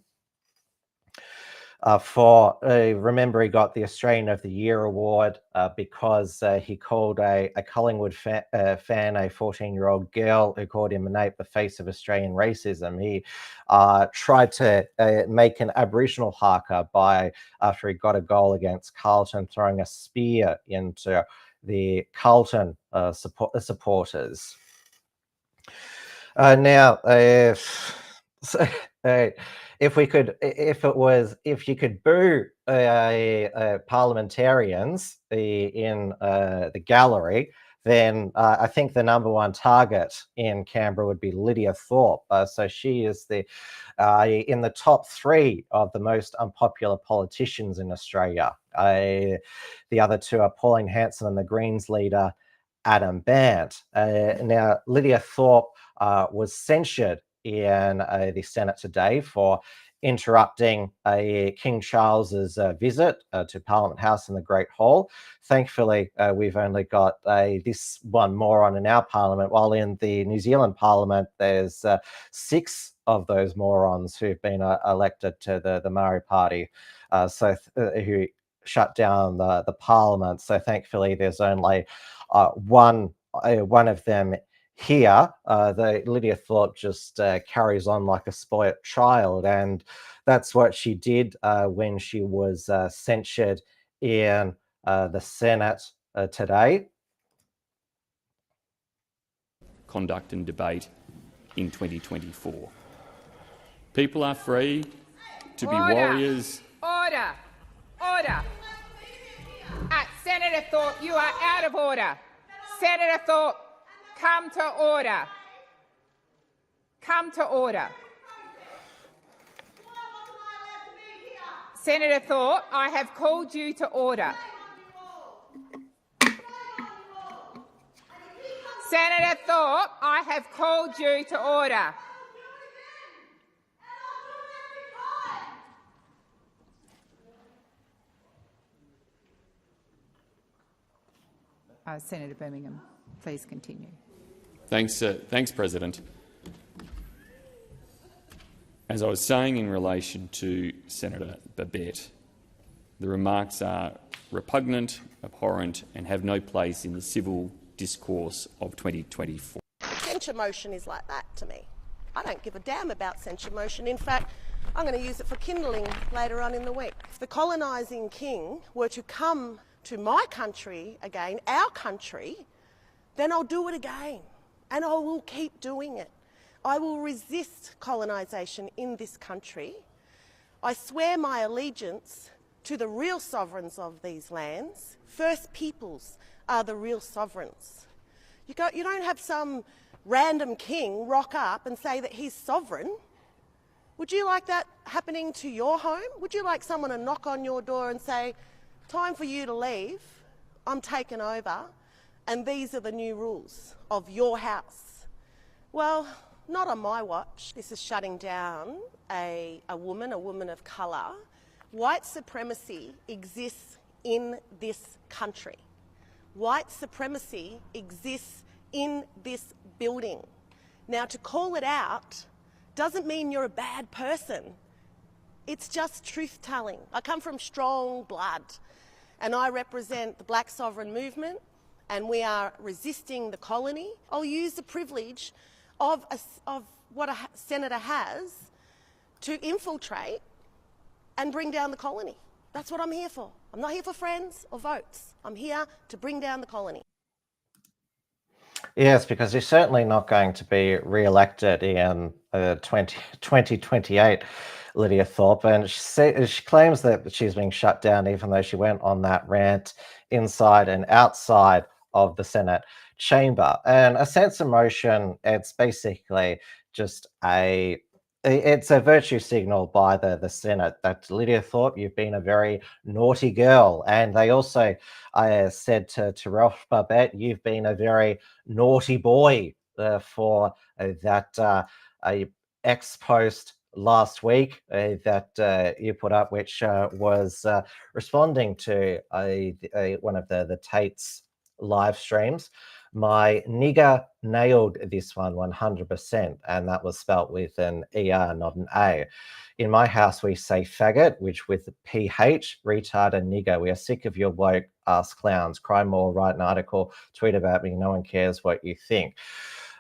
remember he got the Australian of the Year award because he called a Collingwood fan a 14-year-old girl who called him Nate the face of Australian racism. He tried to make an Aboriginal haka after he got a goal against Carlton, throwing a spear into the Carlton supporters. Now, if you could boo parliamentarians in the gallery, then I think the number one target in Canberra would be Lydia Thorpe. So she is in the top 3 of the most unpopular politicians in Australia. The other 2 are Pauline Hanson and the Greens leader Adam Bandt. Now, Lydia Thorpe was censured in the Senate today for interrupting King Charles's visit to Parliament House in the Great Hall. Thankfully, we've only got this one moron in our Parliament, while in the New Zealand Parliament, there's 6 of those morons who've been elected to the Myer party, who shut down the Parliament. So thankfully, there's only one of them here. The Lydia Thorpe just carries on like a spoilt child, and that's what she did when she was censured in the Senate today. Conduct and debate in 2024. People are free to be warriors. Order! Senator Thorpe, you are out of order. Senator Thorpe, come to order. Come to order. Senator Thorpe, I have called you to order. Senator Thorpe, I have called you to order. Senator Birmingham, please continue. Thanks, President. As I was saying in relation to Senator Babette, the remarks are repugnant, abhorrent and have no place in the civil discourse of 2024. Censure motion is like that to me. I don't give a damn about censure motion. In fact, I'm going to use it for kindling later on in the week. If the colonising king were to come to my country again, our country, then I'll do it again, and I will keep doing it. I will resist colonisation in this country. I swear my allegiance to the real sovereigns of these lands. First Peoples are the real sovereigns. You don't have some random king rock up and say that he's sovereign. Would you like that happening to your home? Would you like someone to knock on your door and say, time for you to leave, I'm taking over, and these are the new rules of your house? Well, not on my watch. This is shutting down a woman of colour. White supremacy exists in this country. White supremacy exists in this building. Now, to call it out doesn't mean you're a bad person. It's just truth-telling. I come from strong blood, and I represent the Black Sovereign Movement, and we are resisting the colony. I'll use the privilege of what a senator has to infiltrate and bring down the colony. That's what I'm here for. I'm not here for friends or votes. I'm here to bring down the colony. Yes, because he's certainly not going to be re-elected in 2028. Lydia Thorpe, and she claims that she's being shut down even though she went on that rant inside and outside of the Senate chamber. And a sense of motion, it's basically just it's a virtue signal by the Senate that Lydia Thorpe, you've been a very naughty girl. And they also said to Ralph Barbette, you've been a very naughty boy for that X post last week that you put up, which was responding to one of the Tate's live streams. My nigger nailed this one 100%, and that was spelt with an ER, not an A. In my house, we say faggot, which with PH, retard and nigger. We are sick of your woke ass clowns. Cry more, write an article, tweet about me. No one cares what you think.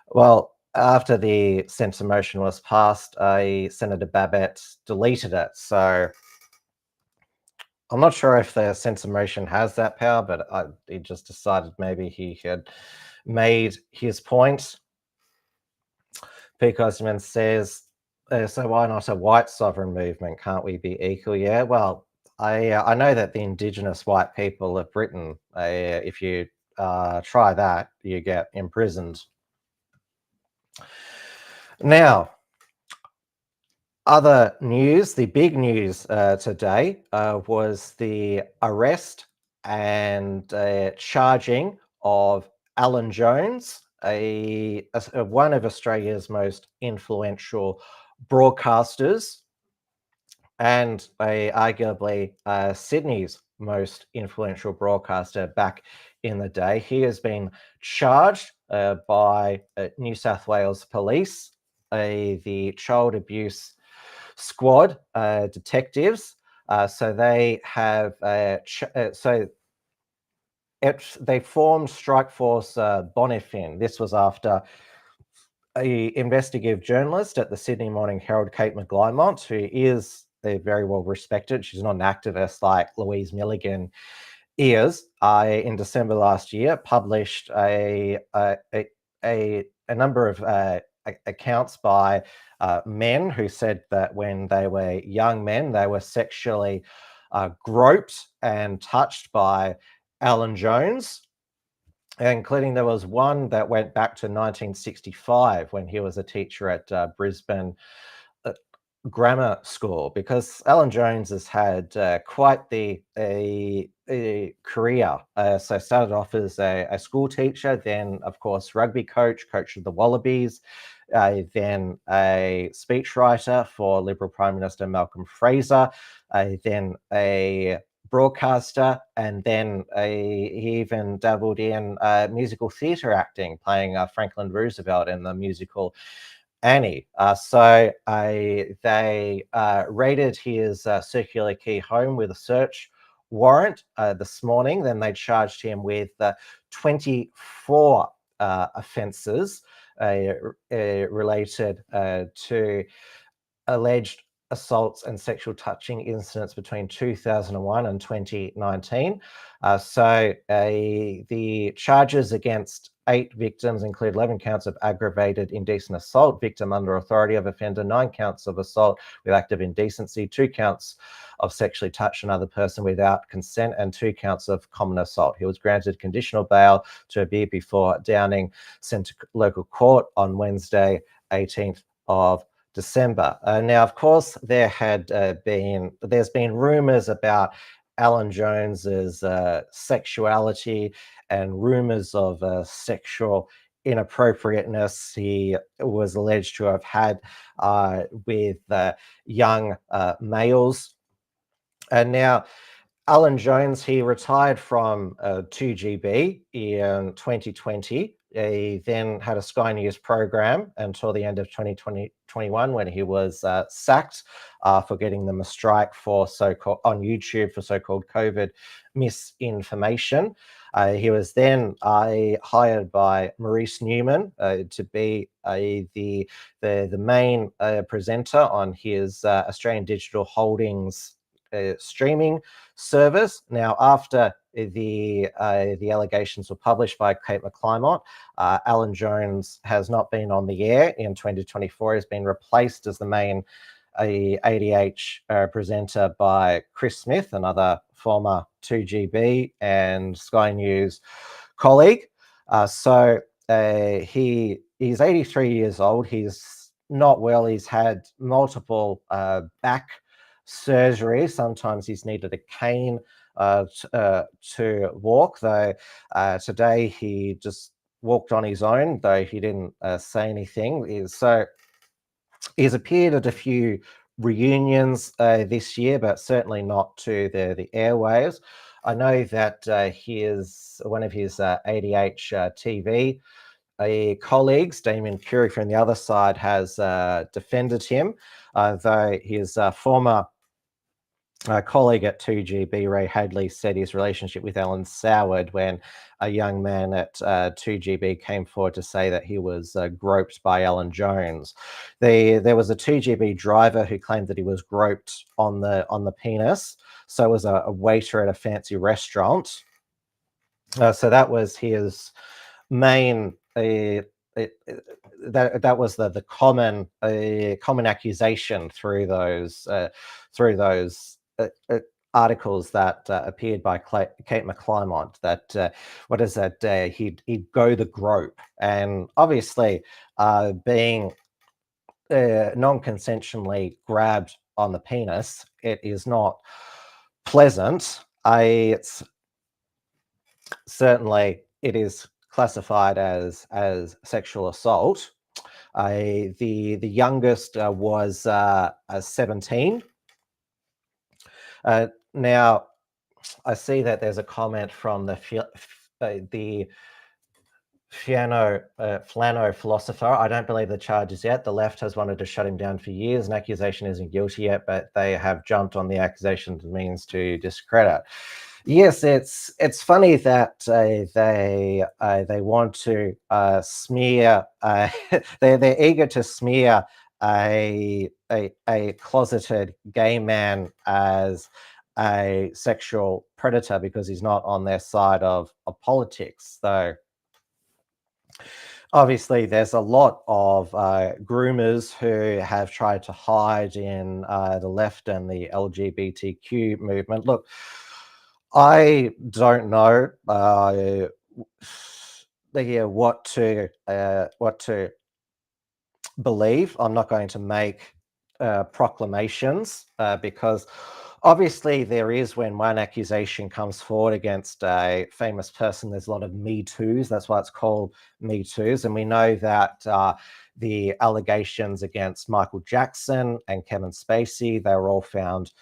Well, after the sense of motion was passed, Senator Babette deleted it. So I'm not sure if the sense of motion has that power, but he just decided maybe he had made his point. Pete Osman says, so why not a white sovereign movement? Can't we be equal? Yeah, well, I know that the indigenous white people of Britain, if you try that, you get imprisoned. Now, other news, the big news today was the arrest and charging of Alan Jones, one of Australia's most influential broadcasters and arguably Sydney's most influential broadcaster back in the day. He has been charged by New South Wales Police, the Child Abuse Squad detectives. So they have they formed Strike Force Bonifin. This was after a investigative journalist at the Sydney Morning Herald, Kate McGlymont, who is very well respected. She's not an activist like Louise Milligan is. In December last year, published a number of accounts by men who said that when they were young men, they were sexually groped and touched by Alan Jones, including there was one that went back to 1965 when he was a teacher at Brisbane Grammar School, because Alan Jones has had quite the career. So started off as a school teacher, then of course rugby coach of the Wallabies, then a speechwriter for Liberal Prime Minister Malcolm Fraser, then a broadcaster, and then he even dabbled in musical theatre acting, playing Franklin Roosevelt in the musical Annie. So they raided his circular key home with a search warrant this morning. Then they charged him with 24 offences related to alleged assaults and sexual touching incidents between 2001 and 2019. So the charges against 8 victims include 11 counts of aggravated indecent assault, victim under authority of offender, 9 counts of assault with act of indecency, 2 counts of sexually touch another person without consent, and 2 counts of common assault. He was granted conditional bail to appear before Downing Centre Local Court on Wednesday, 18th of December. Now, of course, there's been rumours about Alan Jones's sexuality and rumours of sexual inappropriateness he was alleged to have had with young males. And now, Alan Jones, he retired from 2GB in 2020. He then had a Sky News program until the end of 2021 when he was sacked for getting them a strike for on YouTube for so-called COVID misinformation. He was then hired by Maurice Newman to be the main presenter on his Australian Digital Holdings streaming service. Now, after the allegations were published by Kate McClymont, Alan Jones has not been on the air in 2024. He's been replaced as the main a ADH presenter by Chris Smith, another former 2GB and Sky News colleague. He's 83 years old. He's not well. He's had multiple back surgery. Sometimes he's needed a cane to walk, though today he just walked on his own, though he didn't say anything. So he's appeared at a few reunions this year, but certainly not to the airwaves. I know that one of his ADH TV colleagues, Damien Curie from the other side, has defended him, though his former colleague at 2GB, Ray Hadley, said his relationship with Alan soured when a young man at 2GB came forward to say that he was groped by Alan Jones. There was a 2GB driver who claimed that he was groped on the penis. So was a waiter at a fancy restaurant. So that was his main. That was the common accusation through those articles that appeared by Kate McClymont, that he'd go the grope, and obviously being non-consensually grabbed on the penis, it is not pleasant. It's certainly, it is classified as sexual assault. The youngest was 17. Now, I see that there's a comment from the Flano philosopher. I don't believe the charges yet. The left has wanted to shut him down for years. An accusation isn't guilty yet, but they have jumped on the accusation as means to discredit. Yes, it's funny that they want to smear. They're eager to smear a closeted gay man as a sexual predator because he's not on their side of politics. Though obviously there's a lot of groomers who have tried to hide in the left and the LGBTQ movement. Look, I don't know what to believe. I'm not going to make proclamations because obviously there is, when one accusation comes forward against a famous person, there's a lot of Me Too's. That's why it's called Me Too's. And we know that the allegations against Michael Jackson and Kevin Spacey, they were all found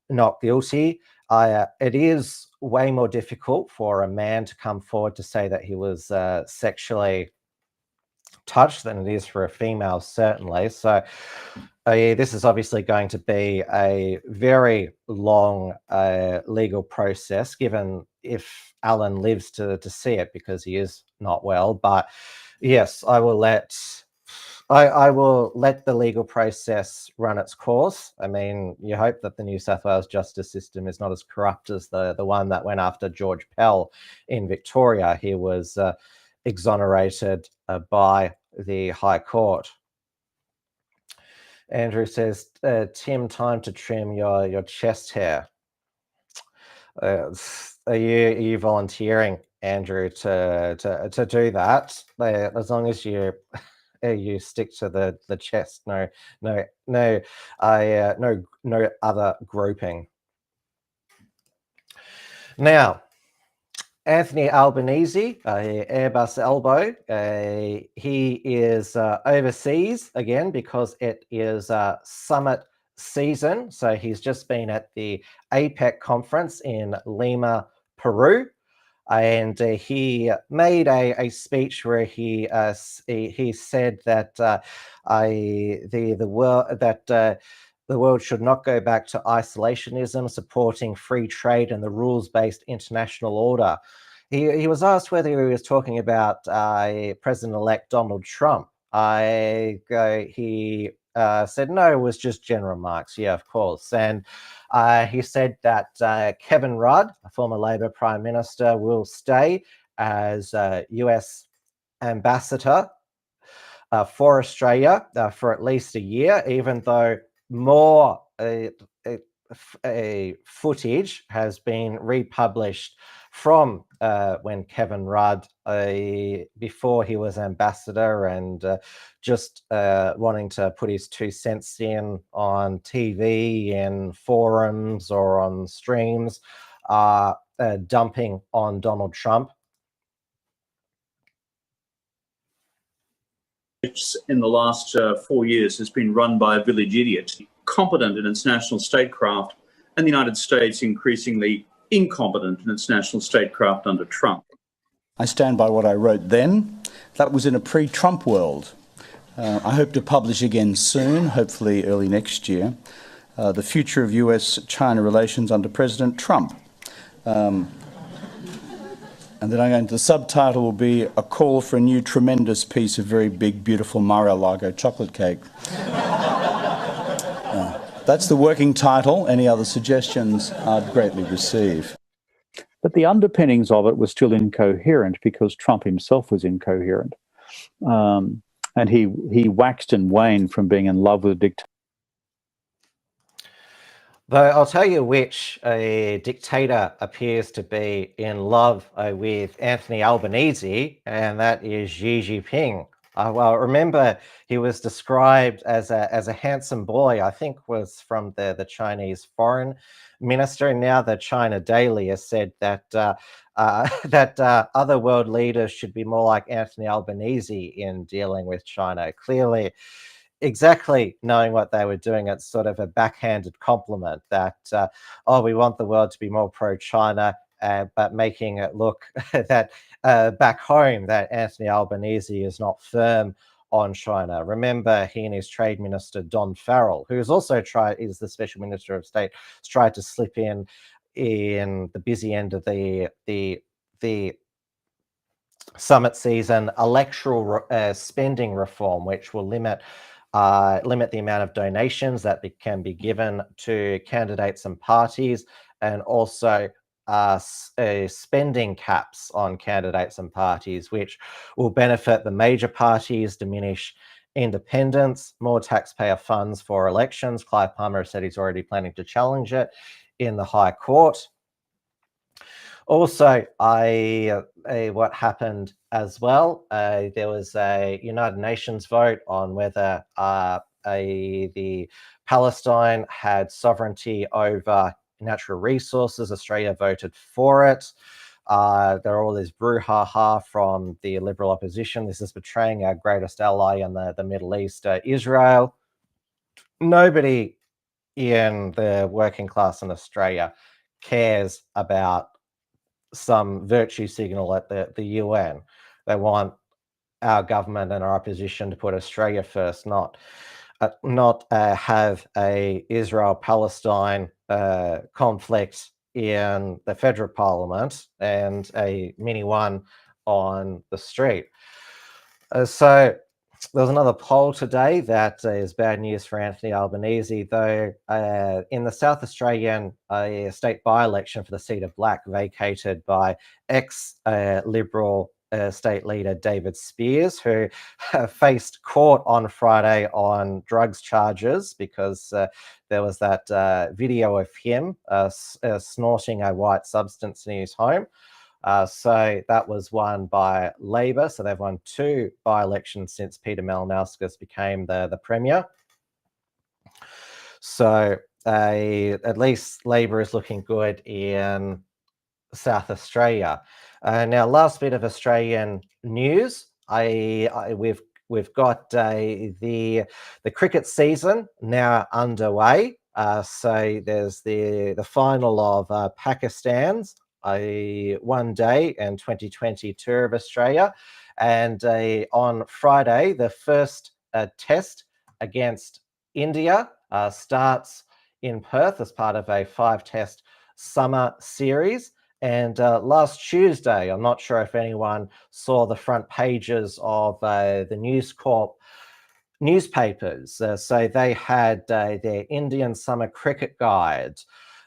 not guilty. It is way more difficult for a man to come forward to say that he was sexually touched than it is for a female, certainly. So this is obviously going to be a very long legal process, given if Alan lives to see it, because he is not well. But yes, I will let the legal process run its course. I mean, you hope that the New South Wales justice system is not as corrupt as the one that went after George Pell in Victoria. He was exonerated by the High Court. Andrew says, Tim, time to trim your chest hair. Are you volunteering, Andrew, to do that? As long as you stick to the chest, no other groping. Now, Anthony Albanese, Airbus elbow, he is overseas again because it is summit season. So he's just been at the APEC conference in Lima, Peru. And he made a speech where he said that the world should not go back to isolationism, supporting free trade and the rules-based international order. He was asked whether he was talking about President-elect Donald Trump. He said no, it was just general remarks. Yeah, of course. And he said that Kevin Rudd, a former Labor Prime Minister, will stay as US ambassador for Australia for at least a year, even though more footage has been republished from when Kevin Rudd, before he was ambassador and just wanting to put his 2 cents in on TV and forums or on streams, dumping on Donald Trump. In the last 4 years has been run by a village idiot, competent in its national statecraft, and the United States increasingly incompetent in its national statecraft under Trump. I stand by what I wrote then. That was in a pre-Trump world. I hope to publish again soon, hopefully early next year, The Future of US-China Relations under President Trump. And then the subtitle will be A Call for a New Tremendous Piece of Very Big, Beautiful Mar-a-Lago Chocolate Cake. That's the working title. Any other suggestions I'd greatly receive. But the underpinnings of it were still incoherent because Trump himself was incoherent. And he waxed and waned from being in love with a dictator. Though I'll tell you which dictator appears to be in love with Anthony Albanese, and that is Xi Jinping. Well, remember, he was described as a handsome boy, I think was from the Chinese foreign minister. And now the China Daily has said that other world leaders should be more like Anthony Albanese in dealing with China. Clearly, exactly knowing what they were doing, it's sort of a backhanded compliment that, oh, we want the world to be more pro-China, but making it look that back home that Anthony Albanese is not firm on China. Remember, he and his trade minister, Don Farrell, who is also is the special minister of state, has tried to slip in the busy end of the summit season electoral spending reform, which will limit the amount of donations that can be given to candidates and parties, and also spending caps on candidates and parties, which will benefit the major parties, diminish independents, more taxpayer funds for elections. Clive Palmer has said he's already planning to challenge it in the High Court. Also, what happened as well, there was a United Nations vote on whether the Palestine had sovereignty over natural resources. Australia voted for it. There are all this brouhaha from the Liberal opposition. This is betraying our greatest ally in the Middle East, Israel. Nobody in the working class in Australia cares about some virtue signal at the UN. They want our government and our opposition to put Australia first, not have a Israel-Palestine conflict in the federal parliament and a mini one on the street. So there was another poll today that is bad news for Anthony Albanese, though in the South Australian state by-election for the seat of Black, vacated by ex-Liberal state leader David Spears, who faced court on Friday on drugs charges because there was that video of him snorting a white substance in his home. So that was won by Labor. So they've won 2 by-elections since Peter Malinauskas became the Premier. So at least Labor is looking good in South Australia. Now, last bit of Australian news. We've got the cricket season now underway. So there's the final of Pakistan's one day and 2020 tour of Australia, and on Friday the first test against India starts in Perth as part of a 5-test summer series. And last Tuesday, I'm not sure if anyone saw the front pages of the News Corp newspapers. So they had their Indian Summer Cricket Guide,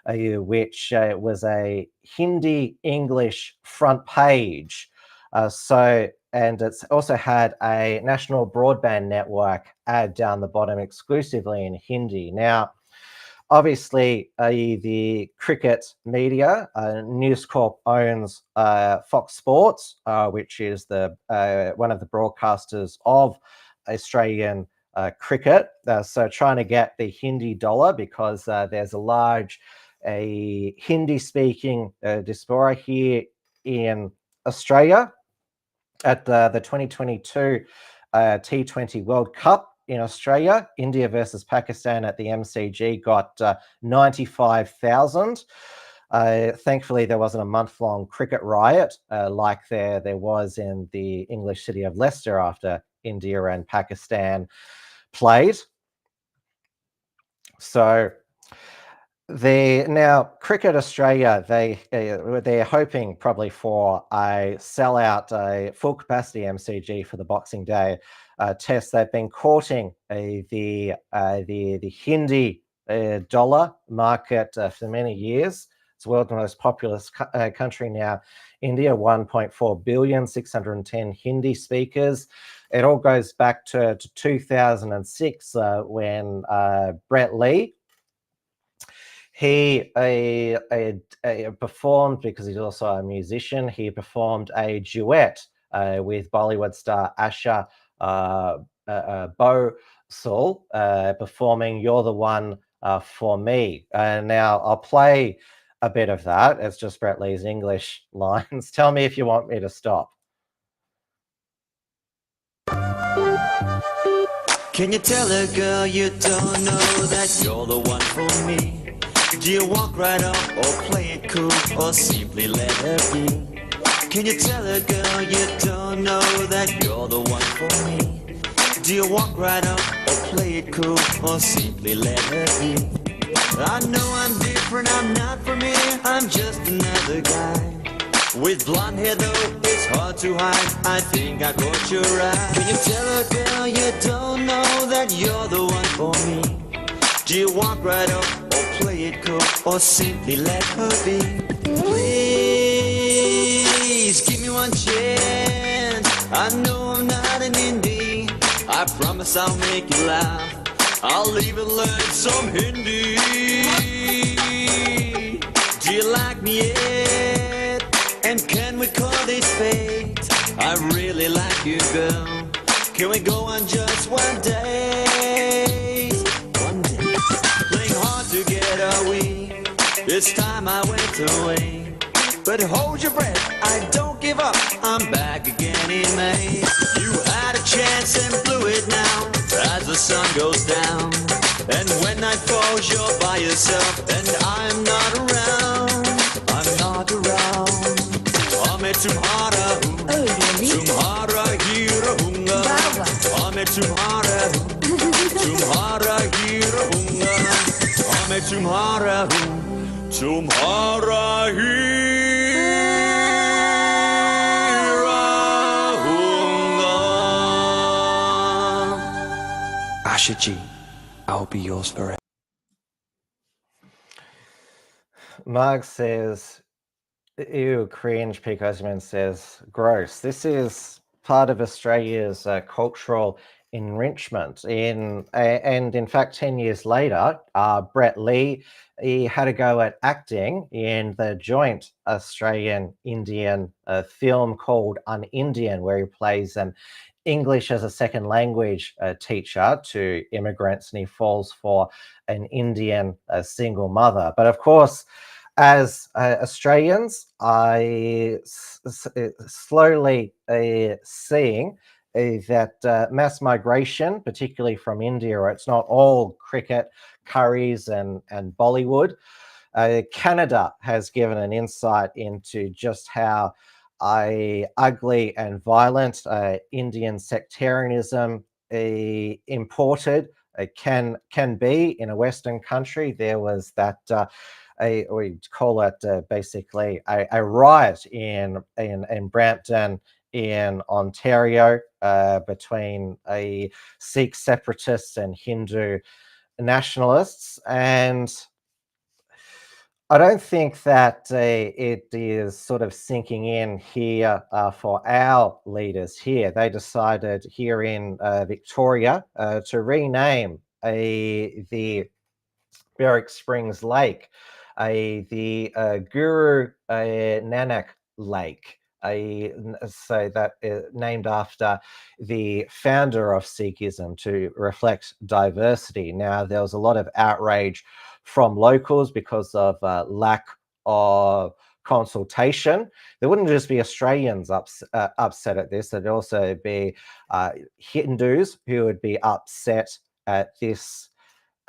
which was a Hindi-English front page. So and it's also had a national broadband network ad down the bottom exclusively in Hindi. Now, obviously, the cricket media, News Corp owns Fox Sports, which is the one of the broadcasters of Australian cricket. So trying to get the Hindi dollar, because there's a large Hindi-speaking diaspora here in Australia. At the 2022 T20 World Cup in Australia, India versus Pakistan at the MCG got 95,000. Thankfully, there wasn't a month-long cricket riot like there was in the English city of Leicester after India and Pakistan played. So now Cricket Australia, they're hoping probably for a sellout, a full capacity MCG for the Boxing Day test. They've been courting the Hindi dollar market for many years. It's the world's most populous country now. India, 1.4 billion, 610 Hindi speakers. It all goes back to 2006 when Brett Lee, he performed, because he's also a musician, he performed a duet with Bollywood star Asha Bhosle, performing You're the One for Me. Now, I'll play a bit of that. It's just Brett Lee's English lines. Tell me if you want me to stop. Can you tell a girl you don't know that you're the one for me? Do you walk right up or play it cool or simply let her be? Can you tell a girl you don't know that you're the one for me? Do you walk right up or play it cool or simply let her be? I know I'm different, I'm not from here, I'm just another guy. With blonde hair though, it's hard to hide, I think I caught your eye. Can you tell a girl you don't know that you're the one for me? Do you walk right up or play it cool or simply let her be? Please give me one chance, I know I'm not an indie, I promise I'll make you laugh, I'll even learn some Hindi. Do you like me yet? And can we call this fate? I really like you, girl. Can we go on just one day? One day. Playing hard to get away. This time I went away. But hold your breath, I don't give up. I'm back again in May. You had a chance and blew it now as the sun goes down. And when night falls, you're by yourself, and I'm not around. I'm not around. Hame tumhara hi rahunga. Hame tumhara hi rahunga. Hame tumhara hi rahunga. Asha G, I'll be yours forever. Mark says, ew, cringe. Peak Osman says, gross. This is part of Australia's cultural enrichment. And in fact, 10 years later, Brett Lee, he had a go at acting in the joint Australian-Indian film called Un-Indian, where he plays an English as a second language teacher to immigrants, and he falls for an Indian single mother. But of course, as Australians, I slowly seeing that mass migration, particularly from India, where it's not all cricket, curries and Bollywood. Canada has given an insight into just how ugly and violent Indian sectarianism imported can be in a Western country. There was that we call it basically a riot in Brampton in Ontario between Sikh separatists and Hindu nationalists, and I don't think that it is sort of sinking in here for our leaders here. They decided here in Victoria to rename the Berwick Springs Lake the Guru Nanak Lake. So that named after the founder of Sikhism to reflect diversity. Now, there was a lot of outrage from locals because of lack of consultation. There wouldn't just be Australians upset at this, there'd also be Hindus who would be upset at this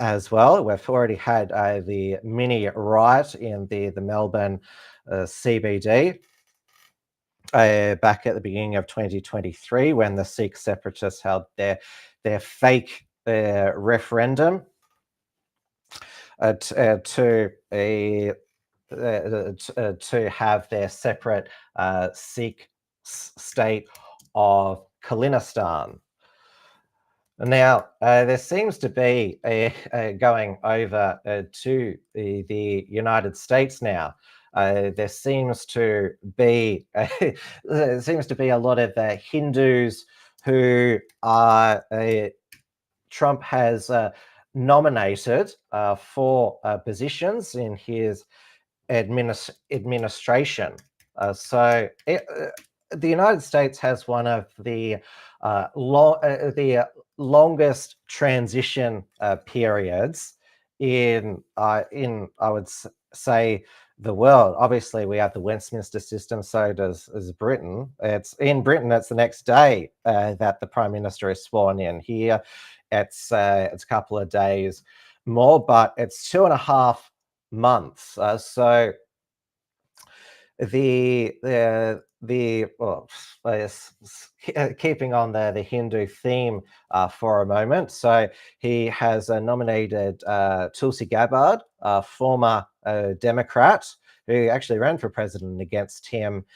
as well. We've already had the mini riot in the Melbourne CBD back at the beginning of 2023 when the Sikh separatists held their fake referendum to have their separate Sikh state of Khalistan. Now, there seems to be going over to the United States now. There seems to be a lot of Hindus who Trump has nominated for positions in his administration. So the United States has one of the longest transition periods in I would say the world. Obviously, we have the Westminster system, so does Britain. It's in Britain, it's the next day that the Prime Minister is sworn in. Here, it's a couple of days more, but it's 2.5 months. So keeping on the Hindu theme for a moment. So he has nominated Tulsi Gabbard, a former Democrat who actually ran for president against him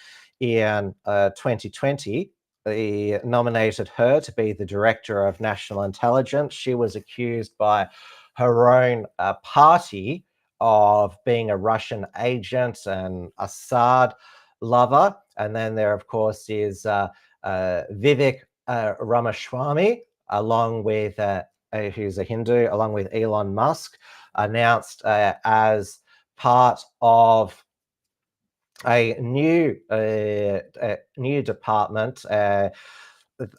in 2020. He nominated her to be the director of national intelligence. She was accused by her own party of being a Russian agent and Assad lover. And then there, of course, is Vivek Ramaswamy, along with who's a Hindu, along with Elon Musk, announced as part of a new department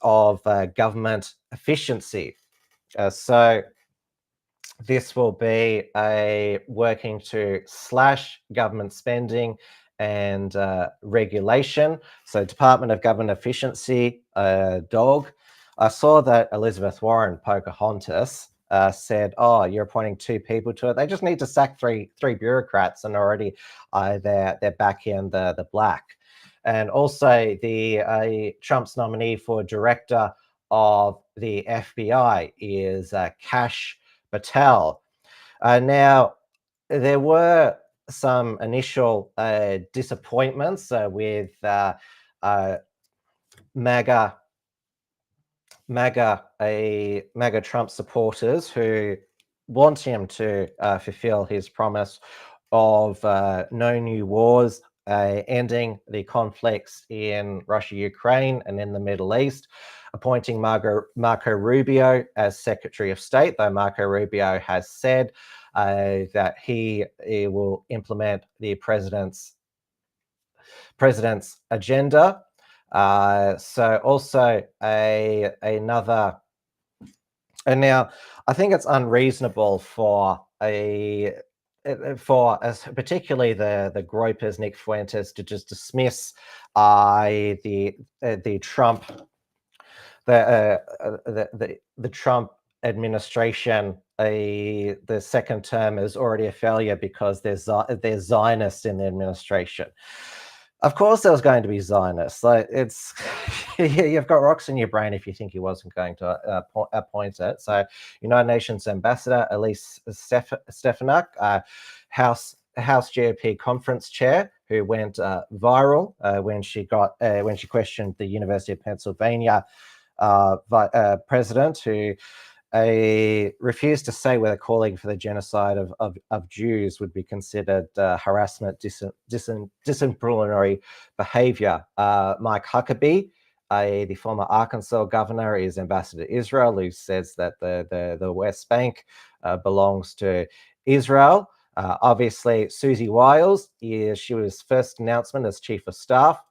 of government efficiency. So this will be working to slash government spending and regulation. So Department of Government Efficiency, DOG. I saw that Elizabeth Warren, Pocahontas, said, oh, you're appointing 2 people to it. They just need to sack three bureaucrats and already they're back in the black. And also the Trump's nominee for director of the FBI is Kash Patel. Now, there were some initial disappointments with MAGA Trump supporters who want him to fulfill his promise of no new wars, ending the conflicts in Russia, Ukraine, and in the Middle East, appointing Marco Rubio as Secretary of State, though Marco Rubio has said that he will implement the president's agenda. So also another, and now I think it's unreasonable for particularly the gropers, Nick Fuentes, to just dismiss the Trump the Trump administration. The second term is already a failure because there's Zionists in the administration. Of course, there was going to be Zionists. Like it's you've got rocks in your brain if you think he wasn't going to appoint it. So, United Nations Ambassador Elise Stefanik, House GOP conference chair, who went viral when she questioned the University of Pennsylvania president, who refused to say whether calling for the genocide of Jews would be considered harassment, disciplinary behavior. Mike Huckabee, the former Arkansas governor, is ambassador to Israel, who says that the West Bank belongs to Israel. Obviously, Susie Wiles, she was first announcement as chief of staff.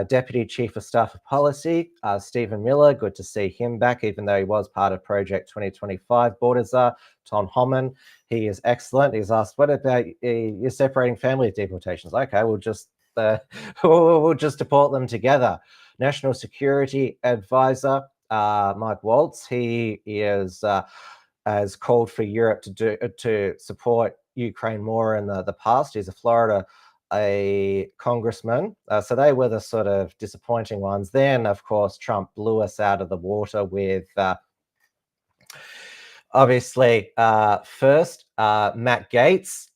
Deputy Chief of Staff of Policy, Stephen Miller, good to see him back, even though he was part of Project 2025 Border Czar. Tom Homan, he is excellent. He's asked, what about you're separating family deportations? Okay, we'll just deport them together. National Security Advisor, Mike Waltz, he has called for Europe to support Ukraine more in the past. He's a Florida congressman. So they were the sort of disappointing ones. Then, of course, Trump blew us out of the water with, obviously, first, Matt Gaetz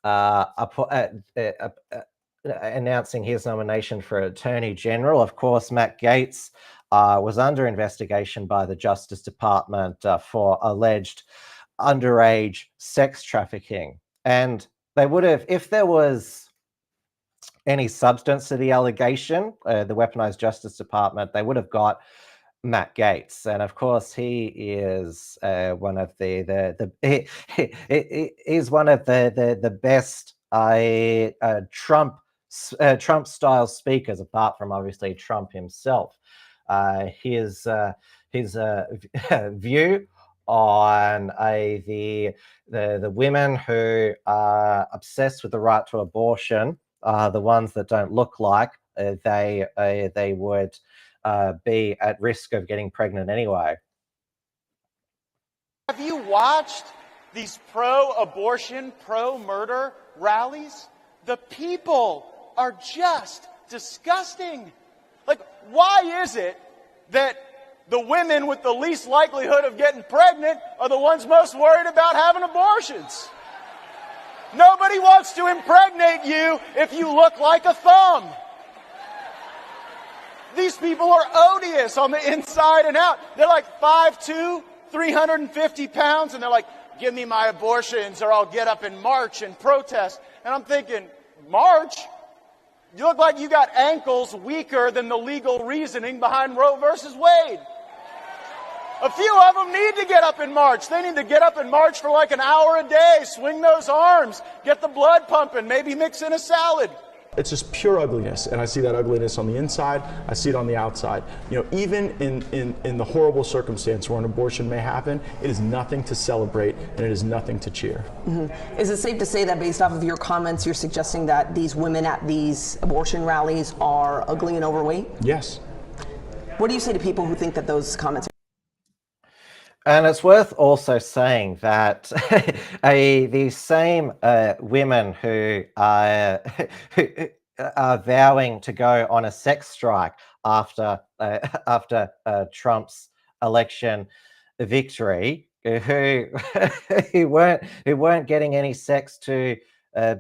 announcing his nomination for Attorney General. Of course, Matt Gaetz was under investigation by the Justice Department for alleged underage sex trafficking. And they would have, if there was any substance to the allegation, the Weaponized Justice Department, they would have got Matt Gaetz, and of course he is one of the best Trump style speakers, apart from obviously Trump himself. His view on the women who are obsessed with the right to abortion, the ones that don't look like they would be at risk of getting pregnant anyway. Have you watched these pro-abortion, pro-murder rallies? The people are just disgusting. Like, why is it that the women with the least likelihood of getting pregnant are the ones most worried about having abortions? Nobody wants to impregnate you if you look like a thumb. These people are odious on the inside and out. They're like 5'2", 350 pounds, and they're like, give me my abortions or I'll get up and march and protest. And I'm thinking, march? You look like you got ankles weaker than the legal reasoning behind Roe versus Wade. A few of them need to get up and march. They need to get up and march for like an hour a day, swing those arms, get the blood pumping, maybe mix in a salad. It's just pure ugliness, and I see that ugliness on the inside, I see it on the outside. You know, even in the horrible circumstance where an abortion may happen, it is nothing to celebrate and it is nothing to cheer. Mm-hmm. Is it safe to say that based off of your comments, you're suggesting that these women at these abortion rallies are ugly and overweight? Yes. What do you say to people who think that those comments are? And it's worth also saying that the same women who are vowing to go on a sex strike after Trump's election victory, who weren't getting any sex to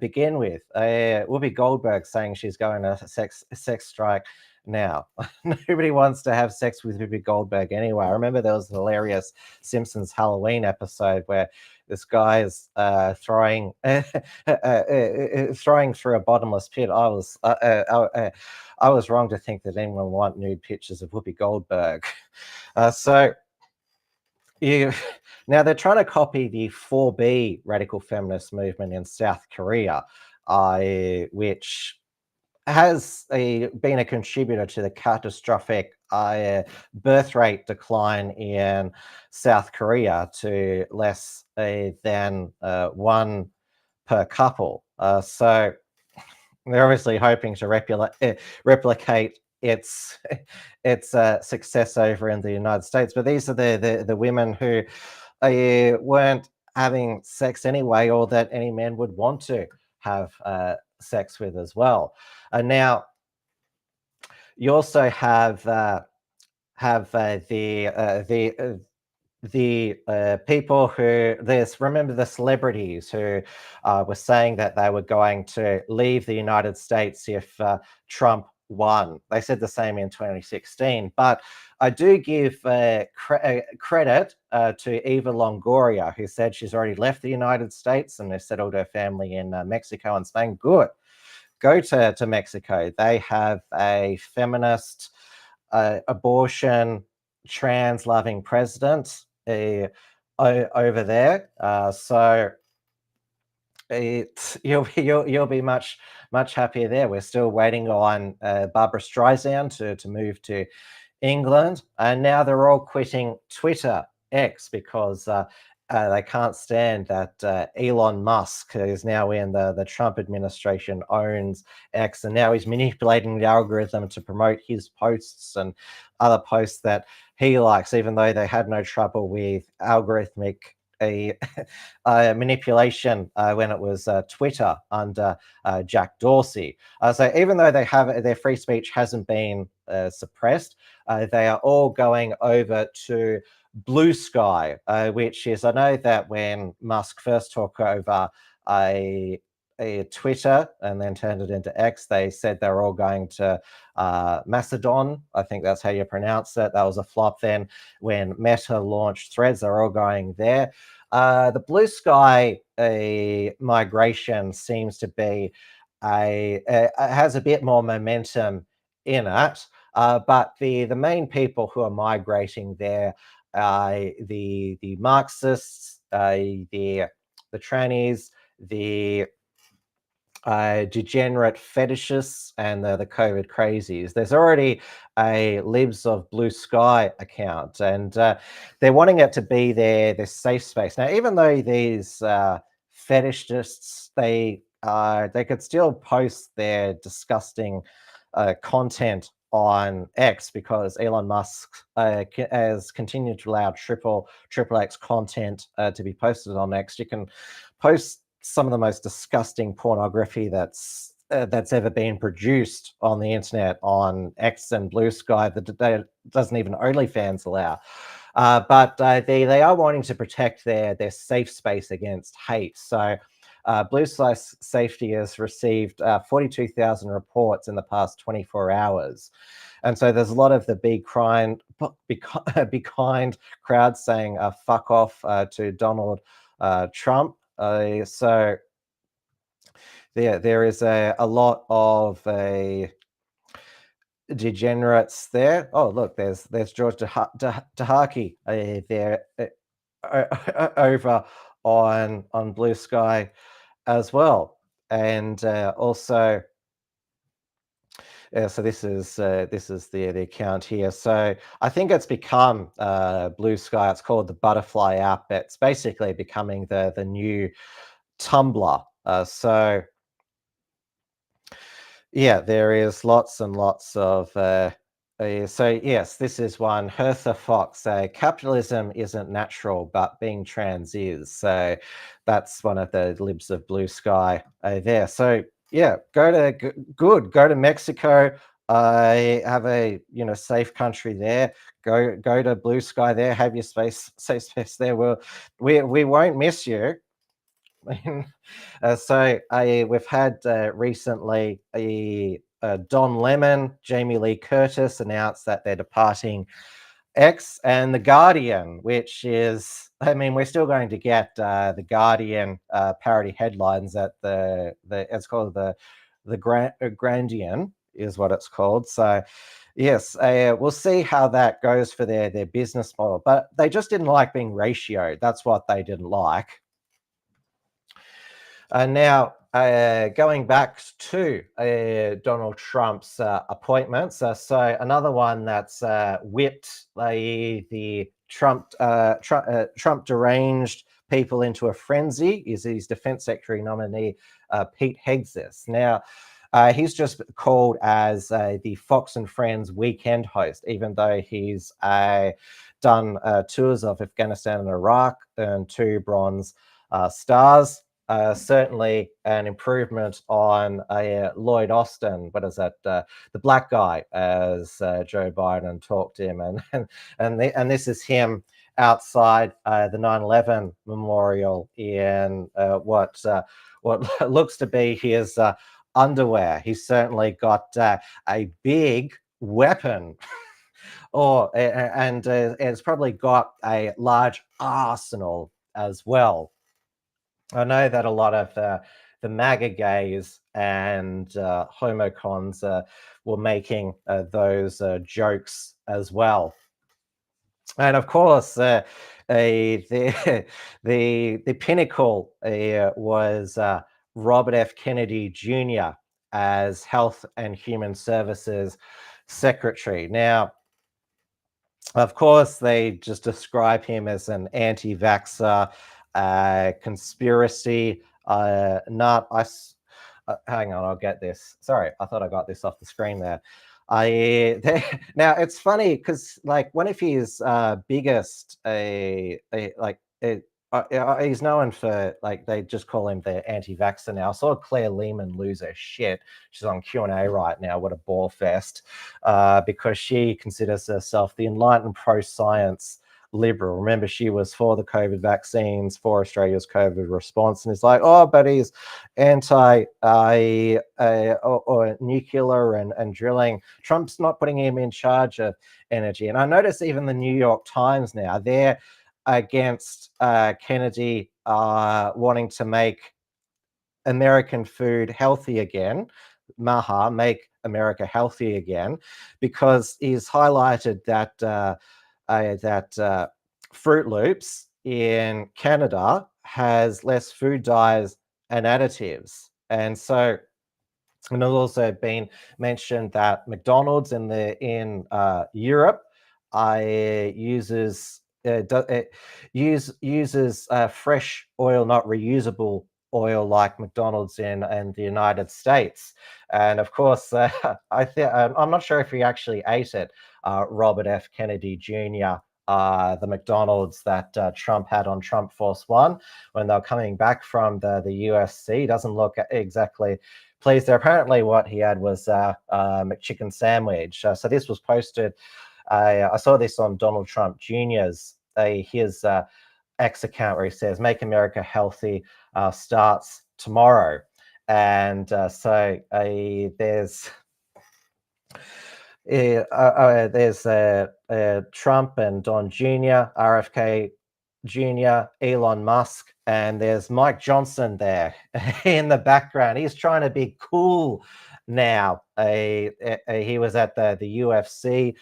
begin with. Whoopi Goldberg saying she's going on a sex strike now. Nobody wants to have sex with Whoopi Goldberg anyway. I remember there was a hilarious Simpsons Halloween episode where this guy is throwing through a bottomless pit. I was wrong to think that anyone would want nude pictures of Whoopi Goldberg. Now they're trying to copy the 4B radical feminist movement in South Korea, which has been a contributor to the catastrophic birth rate decline in South Korea to less than 1 per couple. So they're obviously hoping to replicate its success over in the United States. But these are the women who weren't having sex anyway, or that any men would want to have sex with as well. And now you also have the people who remember the celebrities who were saying that they were going to leave the United States if Trump won. They said the same in 2016. But I do give credit to Eva Longoria, who said she's already left the United States and has settled her family in Mexico and Spain. Good. Go to Mexico. They have a feminist, abortion, trans-loving president over there. So you'll be much happier there. We're still waiting on Barbara Streisand to move to England, and now they're all quitting Twitter X because they can't stand that Elon Musk, who is now in the Trump administration, owns X, and now he's manipulating the algorithm to promote his posts and other posts that he likes, even though they had no trouble with algorithmic manipulation when it was Twitter under Jack Dorsey. So even though they have their free speech hasn't been suppressed, they are all going over to Blue Sky, which is, I know that when Musk first took over a Twitter and then turned it into X, they said they were all going to Macedon. I think that's how you pronounce it. That was a flop. Then when Meta launched Threads, they're all going there. The Blue Sky migration seems to be has a bit more momentum in it, but the main people who are migrating there, the Marxists, the trannies, the degenerate fetishists, and the COVID crazies. There's already a Libs of Blue Sky account, and they're wanting it to be their safe space. Now, even though these fetishists, they could still post their disgusting content on X, because Elon Musk has continued to allow triple X content to be posted on X. You can post some of the most disgusting pornography that's ever been produced on the internet on X and Blue Sky that doesn't even OnlyFans allow. But they are wanting to protect their safe space against hate. So Blue Sky Safety has received 42,000 reports in the past 24 hours. And so there's a lot of the be kind crowd saying fuck off to Donald Trump. So there is a lot of degenerates there. Oh, look, there's George Tahaki there over on Blue Sky as well, and also. So this is the account here. So I think it's become Blue Sky. It's called the Butterfly app. It's basically becoming the new Tumblr. So yeah, there is lots and lots of. So yes, this is one. Hertha Fox. Capitalism isn't natural, but being trans is. So that's one of the Libs of Blue Sky there. So. Yeah, go to Mexico. Have a safe country there. Go to Blue Sky there. Have your safe space there. We won't miss you. So we've had recently Don Lemon, Jamie Lee Curtis announced that they're departing X, and The Guardian, which is, I mean, we're still going to get The Guardian parody headlines at it's called the Grandian is what it's called. So yes, we'll see how that goes for their business model, but they just didn't like being ratioed. That's what they didn't like. Now, going back to Donald Trump's appointments, so another one that's whipped the Trump deranged people into a frenzy is his Defense Secretary nominee, Pete Hegseth. Now, he's just called as the Fox and Friends weekend host, even though he's done tours of Afghanistan and Iraq, earned 2 bronze stars. Certainly an improvement on Lloyd Austin. What is that? The black guy, as Joe Biden talked to him, and this is him outside the 9/11 memorial in what looks to be his underwear. He's certainly got a big weapon, and it's probably got a large arsenal as well. I know that a lot of the MAGA gays and homocons were making those jokes as well. And of course, the pinnacle was Robert F. Kennedy Jr. as Health and Human Services Secretary. Now, of course, they just describe him as an anti-vaxxer, conspiracy nut. Hang on, I'll get this. Sorry, I thought I got this off the screen there. Now it's funny because like one of his biggest he's known for, like, they just call him the anti-vaxxer now. I saw Claire Lehman lose her shit. She's on Q&A right now. What a ball fest, because she considers herself the enlightened pro-science liberal. Remember, she was for the COVID vaccines, for Australia's COVID response, and it's like, oh, but he's anti or nuclear and drilling. Trump's not putting him in charge of energy. And I notice even the New York Times now, they're against Kennedy wanting to make American food healthy again. Maha, make America healthy again, because he's highlighted that Fruit Loops in Canada has less food dyes and additives. And so, and it's also been mentioned that McDonald's in Europe uses fresh oil, not reusable oil, like McDonald's in the United States. And of course, I'm not sure if he actually ate it, Robert F. Kennedy Jr., the McDonald's that Trump had on Trump Force One when they're coming back from the UFC. Doesn't look exactly pleased there. Apparently what he had was a McChicken sandwich. So this was posted, I saw this on Donald Trump Jr.'s his X account, where he says, "Make America Healthy starts tomorrow." And so there's Trump and Don Jr., RFK Jr., Elon Musk, and there's Mike Johnson there in the background. He's trying to be cool now. He was at the UFC,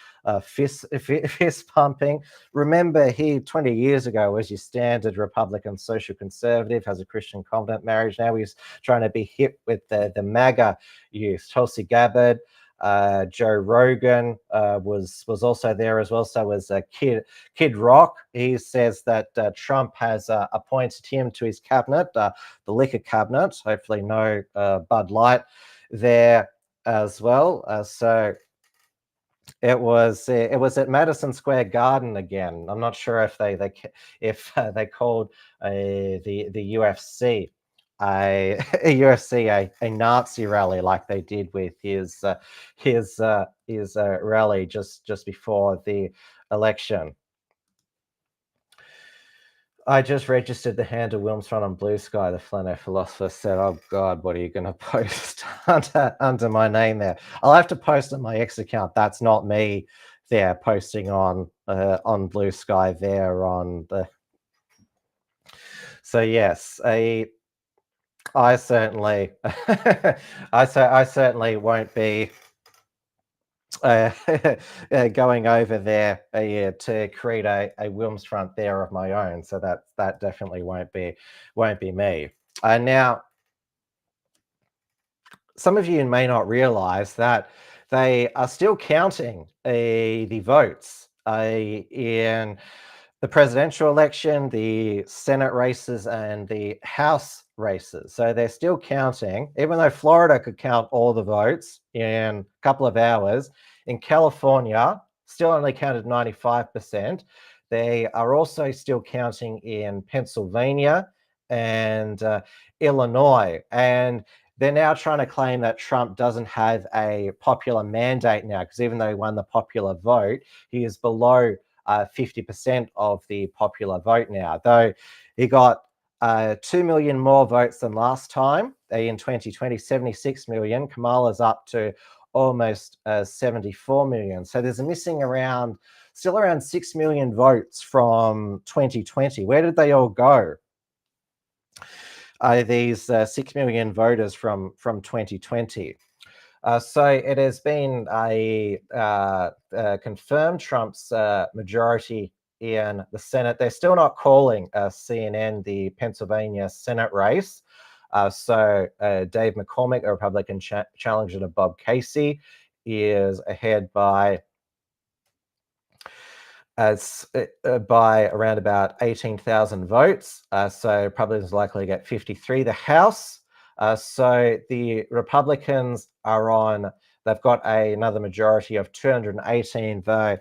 fist pumping. Remember, he 20 years ago was your standard Republican social conservative, has a Christian covenant marriage. Now he's trying to be hip with the MAGA youth. Tulsi Gabbard, Joe Rogan was also there as well. So was Kid Rock. He says that Trump has appointed him to his cabinet, the liquor cabinet. Hopefully no Bud Light there as well. So it was at Madison Square Garden again. I'm not sure if they called the UFC a Nazi rally like they did with his rally just before the election. I just registered the handle Wilms front on Blue Sky. The Flano philosopher said, "Oh God, what are you going to post under my name there?" I'll have to post on my X account. That's not me there posting on Blue Sky there on the. So yes, I certainly I certainly won't be going over there to create a Wilms front there of my own. So that definitely won't be me. Now, some of you may not realize that they are still counting the votes in the presidential election, the Senate races, and the House races. So they're still counting, even though Florida could count all the votes in a couple of hours. In California, still only counted 95%. They are also still counting in Pennsylvania and Illinois. And they're now trying to claim that Trump doesn't have a popular mandate now, because even though he won the popular vote, he is below 50% of the popular vote now, though he got 2 million more votes than last time. In 2020, 76 million. Kamala's up to almost 74 million. So there's a missing still around 6 million votes from 2020. Where did they all go? These 6 million voters from 2020. So it has been confirmed Trump's majority in the Senate. They're still not calling CNN the Pennsylvania Senate race. So Dave McCormick, a Republican challenger to Bob Casey, is ahead by around about 18,000 votes. So Republicans is likely to get 53. The House, so the Republicans they've got another majority of 218, though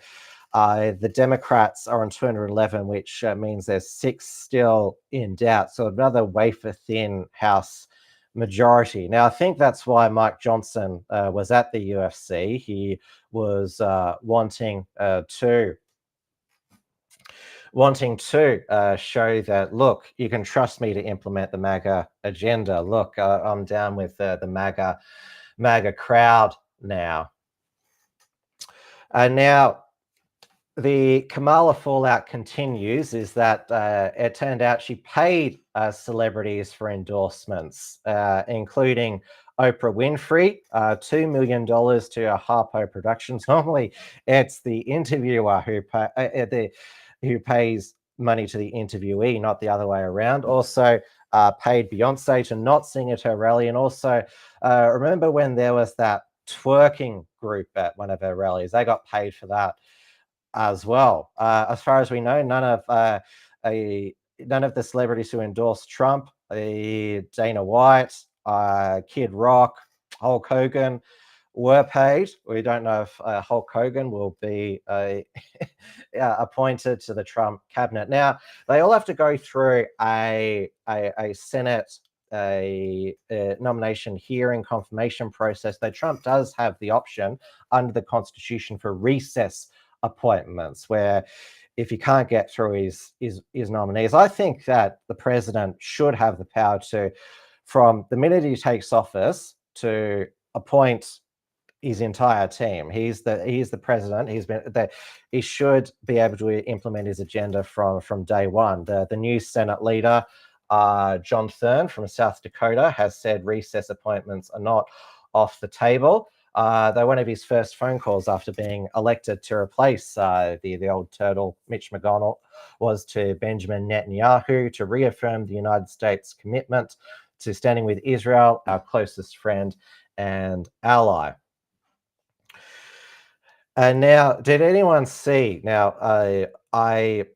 the Democrats are on 211, which means there's 6 still in doubt. So another wafer-thin House majority. Now, I think that's why Mike Johnson was at the UFC. He was wanting to show that, look, you can trust me to implement the MAGA agenda. Look, I'm down with the MAGA crowd now. Now, the Kamala fallout continues, is that it turned out she paid celebrities for endorsements, including Oprah Winfrey, $2 million to Harpo Productions. Normally, it's the interviewer who pays money to the interviewee, not the other way around. Also paid Beyonce to not sing at her rally. And also, remember when there was that twerking group at one of her rallies? They got paid for that as well. As far as we know, none of the celebrities who endorsed Trump, Dana White, Kid Rock, Hulk Hogan, were paid. We don't know if Hulk Hogan will be appointed to the Trump cabinet. Now, they all have to go through a Senate nomination hearing confirmation process, though Trump does have the option under the Constitution for recess appointments, where if he can't get through his nominees. I think that the president should have the power to, from the minute he takes office, to appoint his entire team. He's the president. He should be able to implement his agenda from day one. The new Senate leader, John Thune from South Dakota, has said recess appointments are not off the table. Though one of his first phone calls after being elected to replace the old turtle Mitch McDonald was to Benjamin Netanyahu to reaffirm the United States' commitment to standing with Israel, our closest friend and ally. And now, did anyone see? Now, I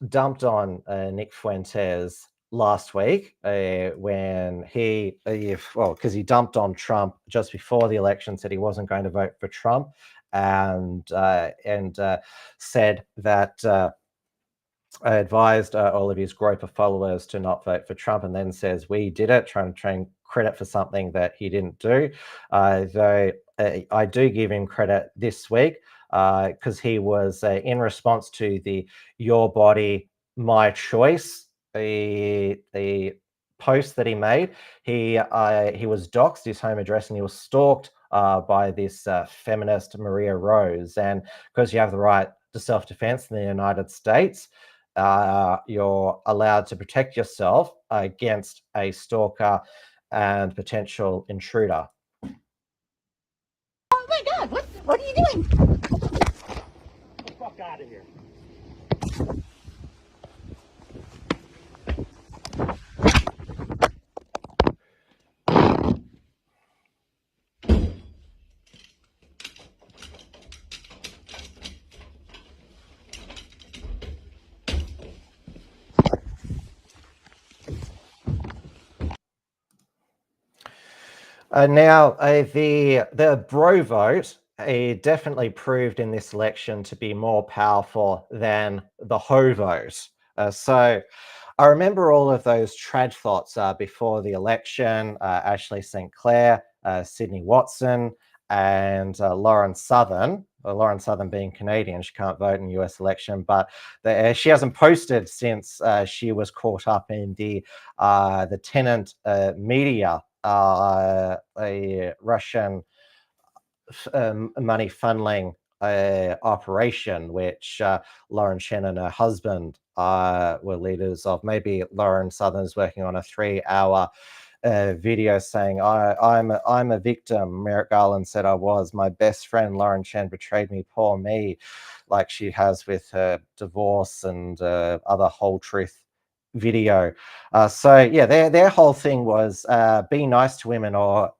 dumped on Nick Fuentes last week when because he dumped on Trump just before the election, said he wasn't going to vote for Trump, and said that I advised all of his Groper followers to not vote for Trump, and then says we did it, trying to train credit for something that he didn't do. Though I do give him credit this week because he was in response to the "Your Body, My Choice" the post that he made. He was doxxed his home address, and he was stalked by this feminist Maria Rose. And because you have the right to self-defense in the United States, you're allowed to protect yourself against a stalker and potential intruder. Oh my God, what are you doing? Get the fuck out of here. Now, the bro vote definitely proved in this election to be more powerful than the ho vote. So I remember all of those trad thoughts before the election. Ashley St. Clair, Sydney Watson, and Lauren Southern Lauren Southern being Canadian, she can't vote in the US election, but she hasn't posted since she was caught up in the tenant media, a Russian money funneling operation, which Lauren Shen and her husband were leaders of. Maybe Lauren Southern's working on a 3-hour video saying, I'm a victim. Merrick Garland said I was. My best friend Lauren Shen betrayed me, poor me, like she has with her divorce and other whole truth video. So yeah, their whole thing was be nice to women or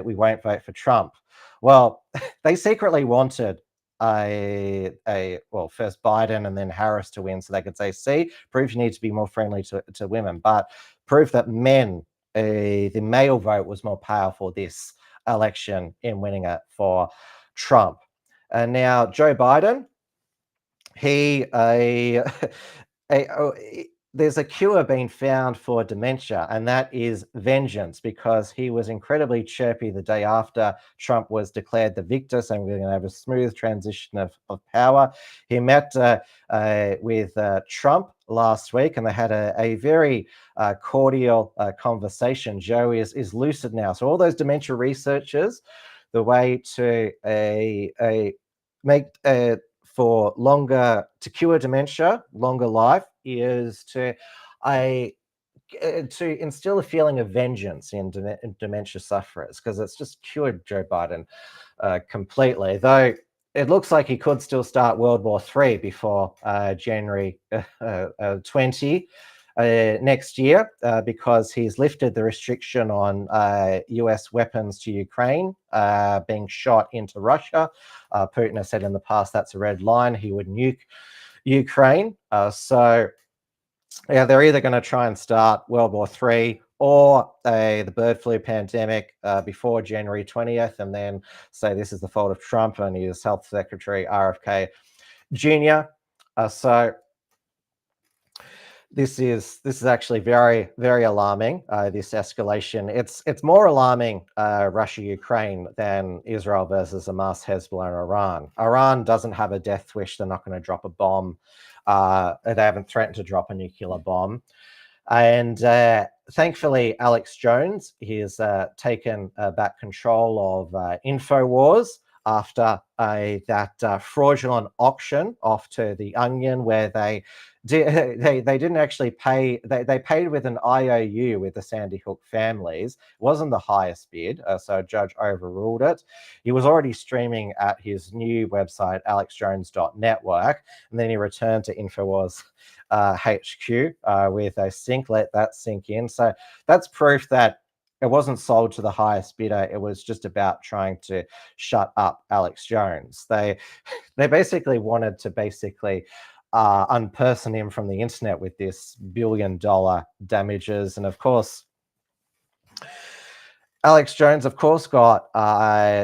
we won't vote for Trump. Well, they secretly wanted well, first Biden and then Harris to win so they could say, see, proof you need to be more friendly to women, but proof that men, the male vote was more powerful this election in winning it for Trump. And now Joe Biden, he there's a cure being found for dementia, and that is vengeance, because he was incredibly chirpy the day after Trump was declared the victor, saying we're going to have a smooth transition of power. He met with Trump last week, and they had a very cordial conversation. Joe is lucid now. So all those dementia researchers, the way to make for longer, to cure dementia, longer life, is to instill a feeling of vengeance in dementia sufferers, because it's just cured Joe Biden completely. Though it looks like he could still start World War III before January 20 next year, because he's lifted the restriction on US weapons to Ukraine being shot into Russia. Putin has said in the past that's a red line. He would nuke Ukraine. So yeah, they're either going to try and start World War III or the bird flu pandemic before January 20th, and then say this is the fault of Trump and his health secretary, RFK Jr. So this is actually very, very alarming, this escalation. It's more alarming, Russia-Ukraine, than Israel versus Hamas, Hezbollah, and Iran. Iran doesn't have a death wish. They're not going to drop a bomb. They haven't threatened to drop a nuclear bomb. And thankfully, Alex Jones, he has taken back control of InfoWars after that fraudulent auction off to The Onion, where they didn't actually pay. They paid with an IOU with the Sandy Hook families. It wasn't the highest bid, so a judge overruled it. He was already streaming at his new website, alexjones.network, and then he returned to InfoWars HQ with a sync. Let that sink in. So that's proof that it wasn't sold to the highest bidder. It was just about trying to shut up Alex Jones. They basically wanted to unperson him from the internet with this $1 billion damages. And of course, Alex Jones, of course, got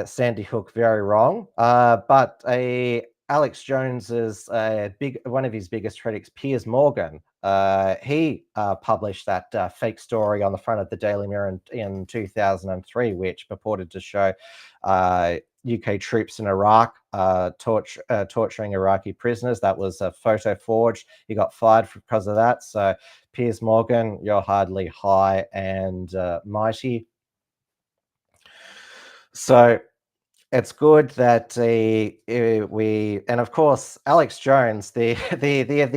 Sandy Hook very wrong. But Alex Jones's one of his biggest critics, Piers Morgan, he published that fake story on the front of the Daily Mirror in 2003, which purported to show UK troops in Iraq torturing Iraqi prisoners. That was a photo forged. He got fired because of that. So Piers Morgan, you're hardly high and mighty. So it's good that and of course, Alex Jones, the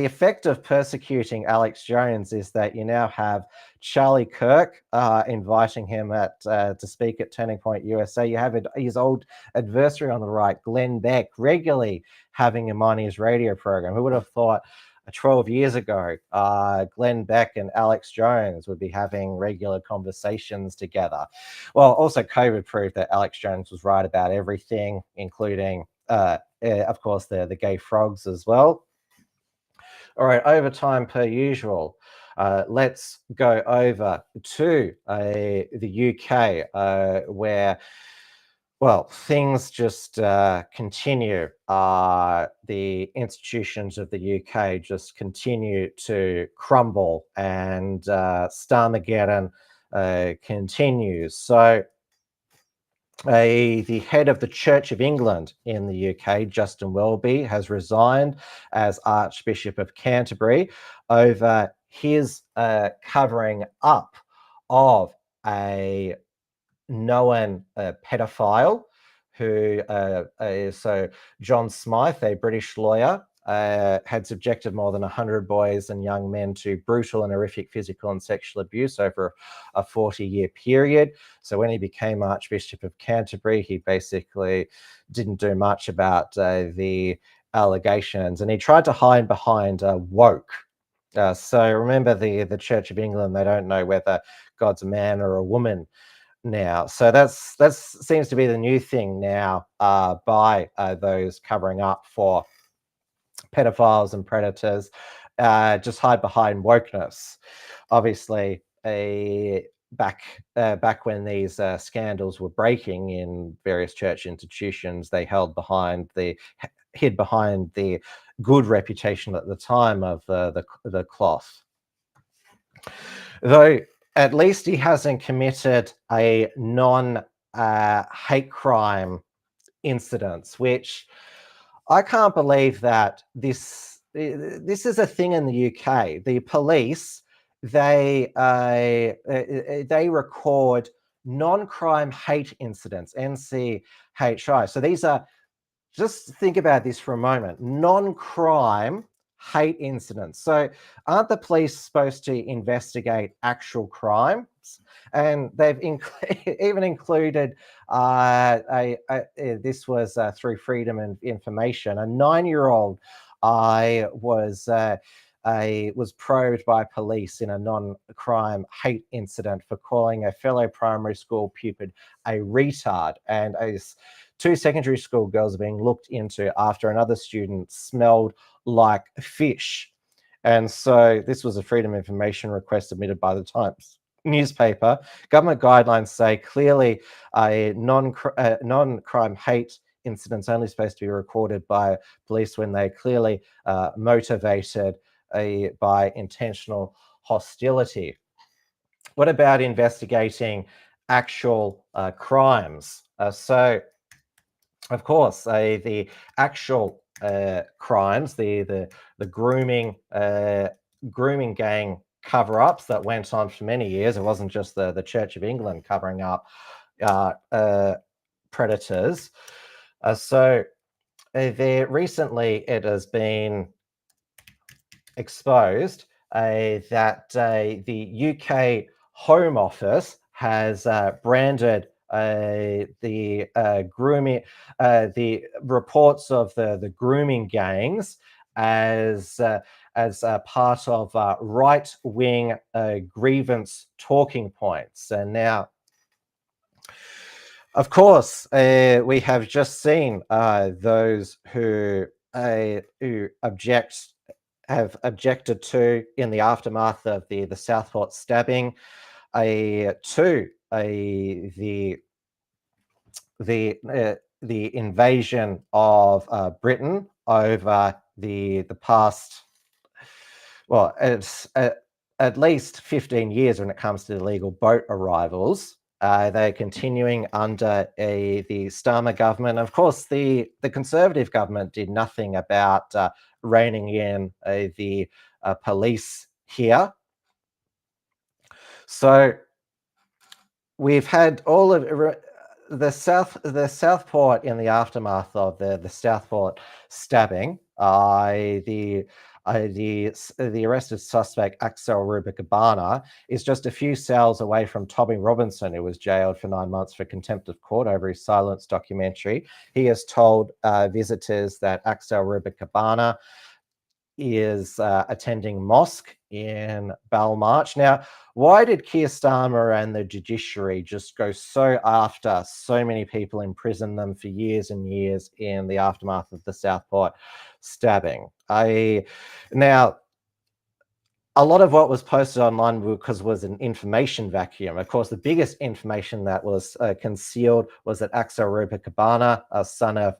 effect of persecuting Alex Jones is that you now have Charlie Kirk inviting him to speak at Turning Point USA. You have his old adversary on the right, Glenn Beck, regularly having him on his radio program. Who would have thought 12 years ago, Glenn Beck and Alex Jones would be having regular conversations together? Well, also COVID proved that Alex Jones was right about everything, including, of course, the gay frogs as well. All right, overtime per usual. Let's go over to the UK, where, well, things just continue. The institutions of the UK just continue to crumble, and Starmageddon continues. So The head of the Church of England in the UK, Justin Welby, has resigned as Archbishop of Canterbury over his covering up of a known pedophile who so John Smythe, a British lawyer, had subjected more than 100 boys and young men to brutal and horrific physical and sexual abuse over a 40-year period. So when he became Archbishop of Canterbury, he basically didn't do much about the allegations, and he tried to hide behind woke. So remember, the Church of England, they don't know whether God's a man or a woman now. So that's seems to be the new thing now by those covering up for pedophiles and predators. Just hide behind wokeness. Obviously, back when these scandals were breaking in various church institutions, they hid behind the good reputation at the time of the cloth. Though at least he hasn't committed a non-hate crime incidents, which I can't believe that this is a thing in the UK. The police, they record non-crime hate incidents, NCHI. So these are, just think about this for a moment, non-crime hate incidents. So aren't the police supposed to investigate actual crimes? And they've even included, this was through Freedom of Information, a 9-year-old was probed by police in a non-crime hate incident for calling a fellow primary school pupil a retard, and 2 secondary school girls are being looked into after another student smelled like fish. And so this was a Freedom of Information request submitted by the Times newspaper. Government guidelines say clearly a non-crime hate incidents only supposed to be recorded by police when they clearly motivated by intentional hostility. What about investigating actual crimes? So of course, the actual crimes, the grooming gang cover-ups that went on for many years. It wasn't just the Church of England covering up predators. So there recently it has been exposed that the UK Home Office has branded the reports of the grooming gangs as part of right-wing grievance talking points. And now, of course, we have just seen those who have objected to, in the aftermath of the Southport stabbing, to the invasion of Britain over the past, well, it's at least 15 years when it comes to illegal boat arrivals. They're continuing under the Starmer government. Of course, the Conservative government did nothing about reining in the police here. So we've had all of the Southport in the aftermath of the Southport stabbing. The arrested suspect Axel Rubicabana is just a few cells away from Tommy Robinson, who was jailed for 9 months for contempt of court over his silence documentary. He has told visitors that Axel Rubicabana is attending mosque in Belmarsh. Now, why did Keir Starmer and the judiciary just go so after so many people, imprison them for years and years in the aftermath of the Southport stabbing? Now, a lot of what was posted online was an information vacuum. Of course, the biggest information that was concealed was that Axel Rubicabana, a son of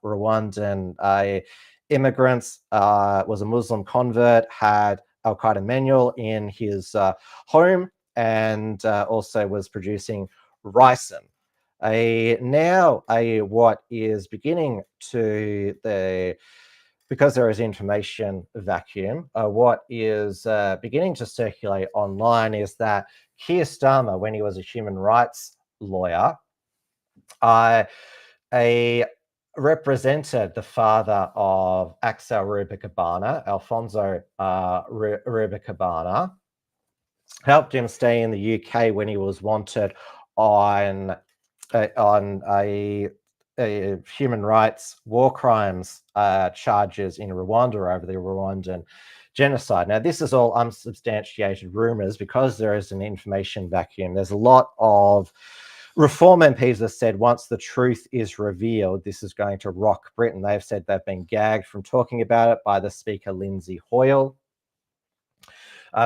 Rwandan immigrants, was a Muslim convert, had Al-Qaeda manual in his home, and also was producing ricin. What is beginning to because there is information vacuum, what is beginning to circulate online is that Keir Starmer, when he was a human rights lawyer, represented the father of Axel Rubicabana, Alfonso Rubicabana, helped him stay in the UK when he was wanted on a human rights war crimes charges in Rwanda over the Rwandan genocide. Now, this is all unsubstantiated rumors because there is an information vacuum. There's a lot of Reform MPs have said once the truth is revealed, this is going to rock Britain. They've said they've been gagged from talking about it by the Speaker, Lindsay Hoyle.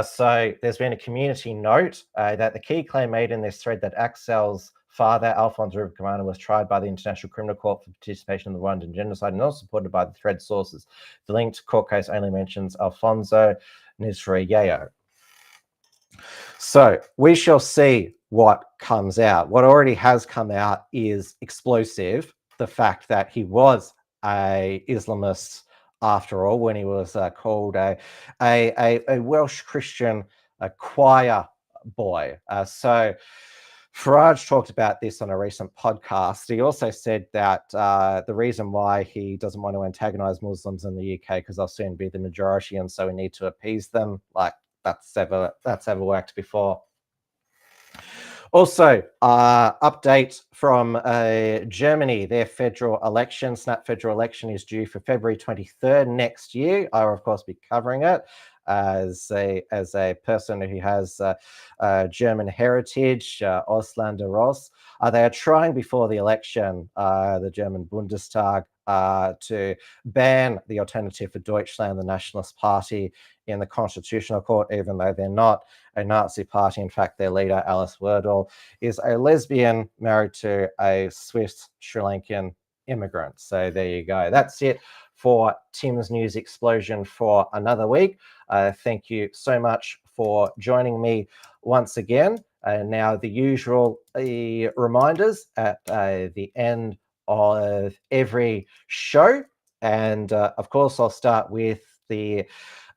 So there's been a community note that the key claim made in this thread that Axel's father, Alfonso Rubicabana, was tried by the International Criminal Court for participation in the Rwandan genocide and not supported by the thread sources. The linked court case only mentions Alfonso Nisrayeyo. So we shall see what comes out. What already has come out is explosive. The fact that he was a Islamist after all, when he was called a Welsh Christian choir boy. So Farage talked about this on a recent podcast. He also said that the reason why he doesn't want to antagonize Muslims in the UK because they'll soon be the majority, and so we need to appease them. Like that's ever worked before. Also, update from Germany. Their federal election, snap federal election, is due for February 23rd next year. I will, of course, be covering it as a person who has German heritage, Auslander Ross. They are trying before the election, the German Bundestag, to ban the Alternative for Deutschland, the Nationalist Party, in the Constitutional Court, even though they're not a Nazi party. In fact, their leader, Alice Werdel, is a lesbian married to a Swiss Sri Lankan immigrant. So there you go. That's it for Tim's News Explosion for another week. Thank you so much for joining me once again. Now, the usual reminders at the end of every show. And of course, I'll start with the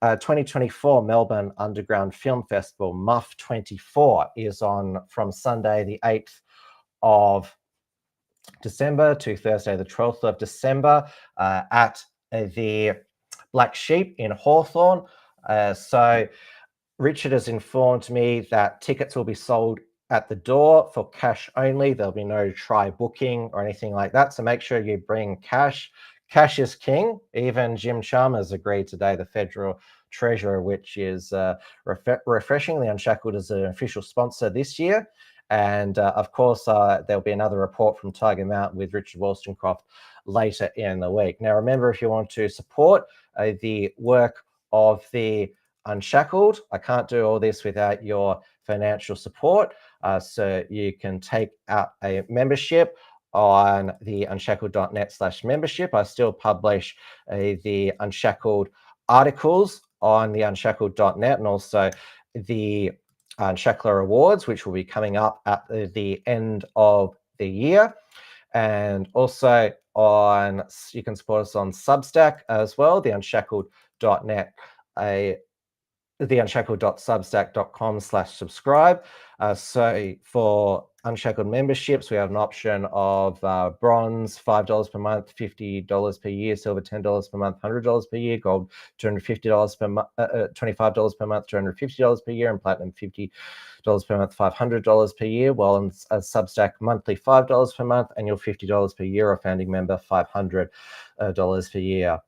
2024 Melbourne Underground Film Festival. MUF 24 is on from Sunday the 8th of December to Thursday the 12th of December at the Black Sheep in Hawthorne. So Richard has informed me that tickets will be sold at the door for cash only. There'll be no try booking or anything like that. So make sure you bring cash. Cash is king. Even Jim Chalmers agreed today, the federal treasurer, which is refreshingly Unshackled as an official sponsor this year. And of course, there'll be another report from Tiger Mountain with Richard Wollstonecroft later in the week. Now, remember, if you want to support the work of the Unshackled, I can't do all this without your financial support. So you can take out a membership on the unshackled.net/membership. I still publish the Unshackled articles on the unshackled.net, and also the Unshackler Awards, which will be coming up at the end of the year. And also you can support us on Substack as well, the unshackled.net, the unshackled.substack.com/subscribe. So for Unshackled memberships, we have an option of bronze, $5 per month, $50 per year, silver, $10 per month, $100 per year, gold, $250 per month, $25 per month, $250 per year, and platinum, $50 per month, $500 per year, while on Substack, monthly $5 per month, annual $50 per year, or founding member $500 per year.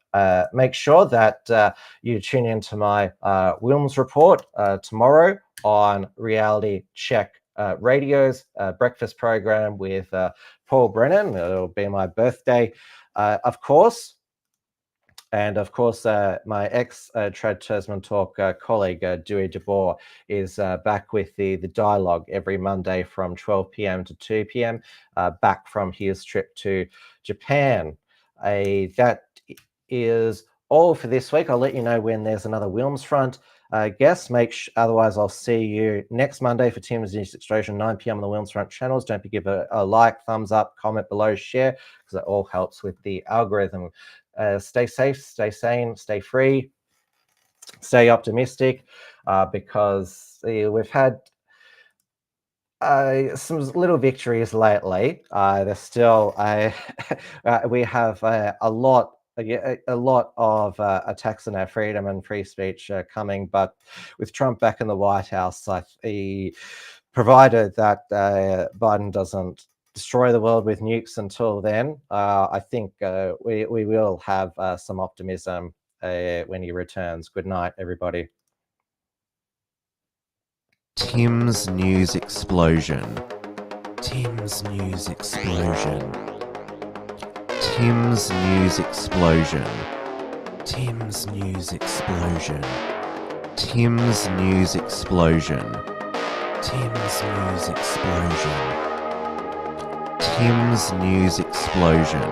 Make sure that you tune into my Wilms report tomorrow on Reality Check Radio's breakfast program with Paul Brennan. It'll be my birthday, of course. And of course, my ex-Trad Tasman Talk colleague, Dewey DeBoer, is back with the dialogue every Monday from 12 p.m. to 2 p.m., back from his trip to Japan. That is all for this week. I'll let you know when there's another Wilms Front guests. Otherwise, I'll see you next Monday for Tim's News Explosion, 9 p.m. on the Wilms Front channels. Don't forget to give a like, thumbs up, comment below, share, because it all helps with the algorithm. Stay safe, stay sane, stay free, stay optimistic, because we've had some little victories lately. There's still we have a lot of attacks on our freedom and free speech coming, but with Trump back in the White House, provided that Biden doesn't destroy the world with nukes until then, I think we will have some optimism when he returns. Good night, everybody. Tim's News Explosion. Tim's News Explosion. Tim's News Explosion. Tim's News Explosion. Tim's News Explosion. Tim's News Explosion. Tim's News Explosion.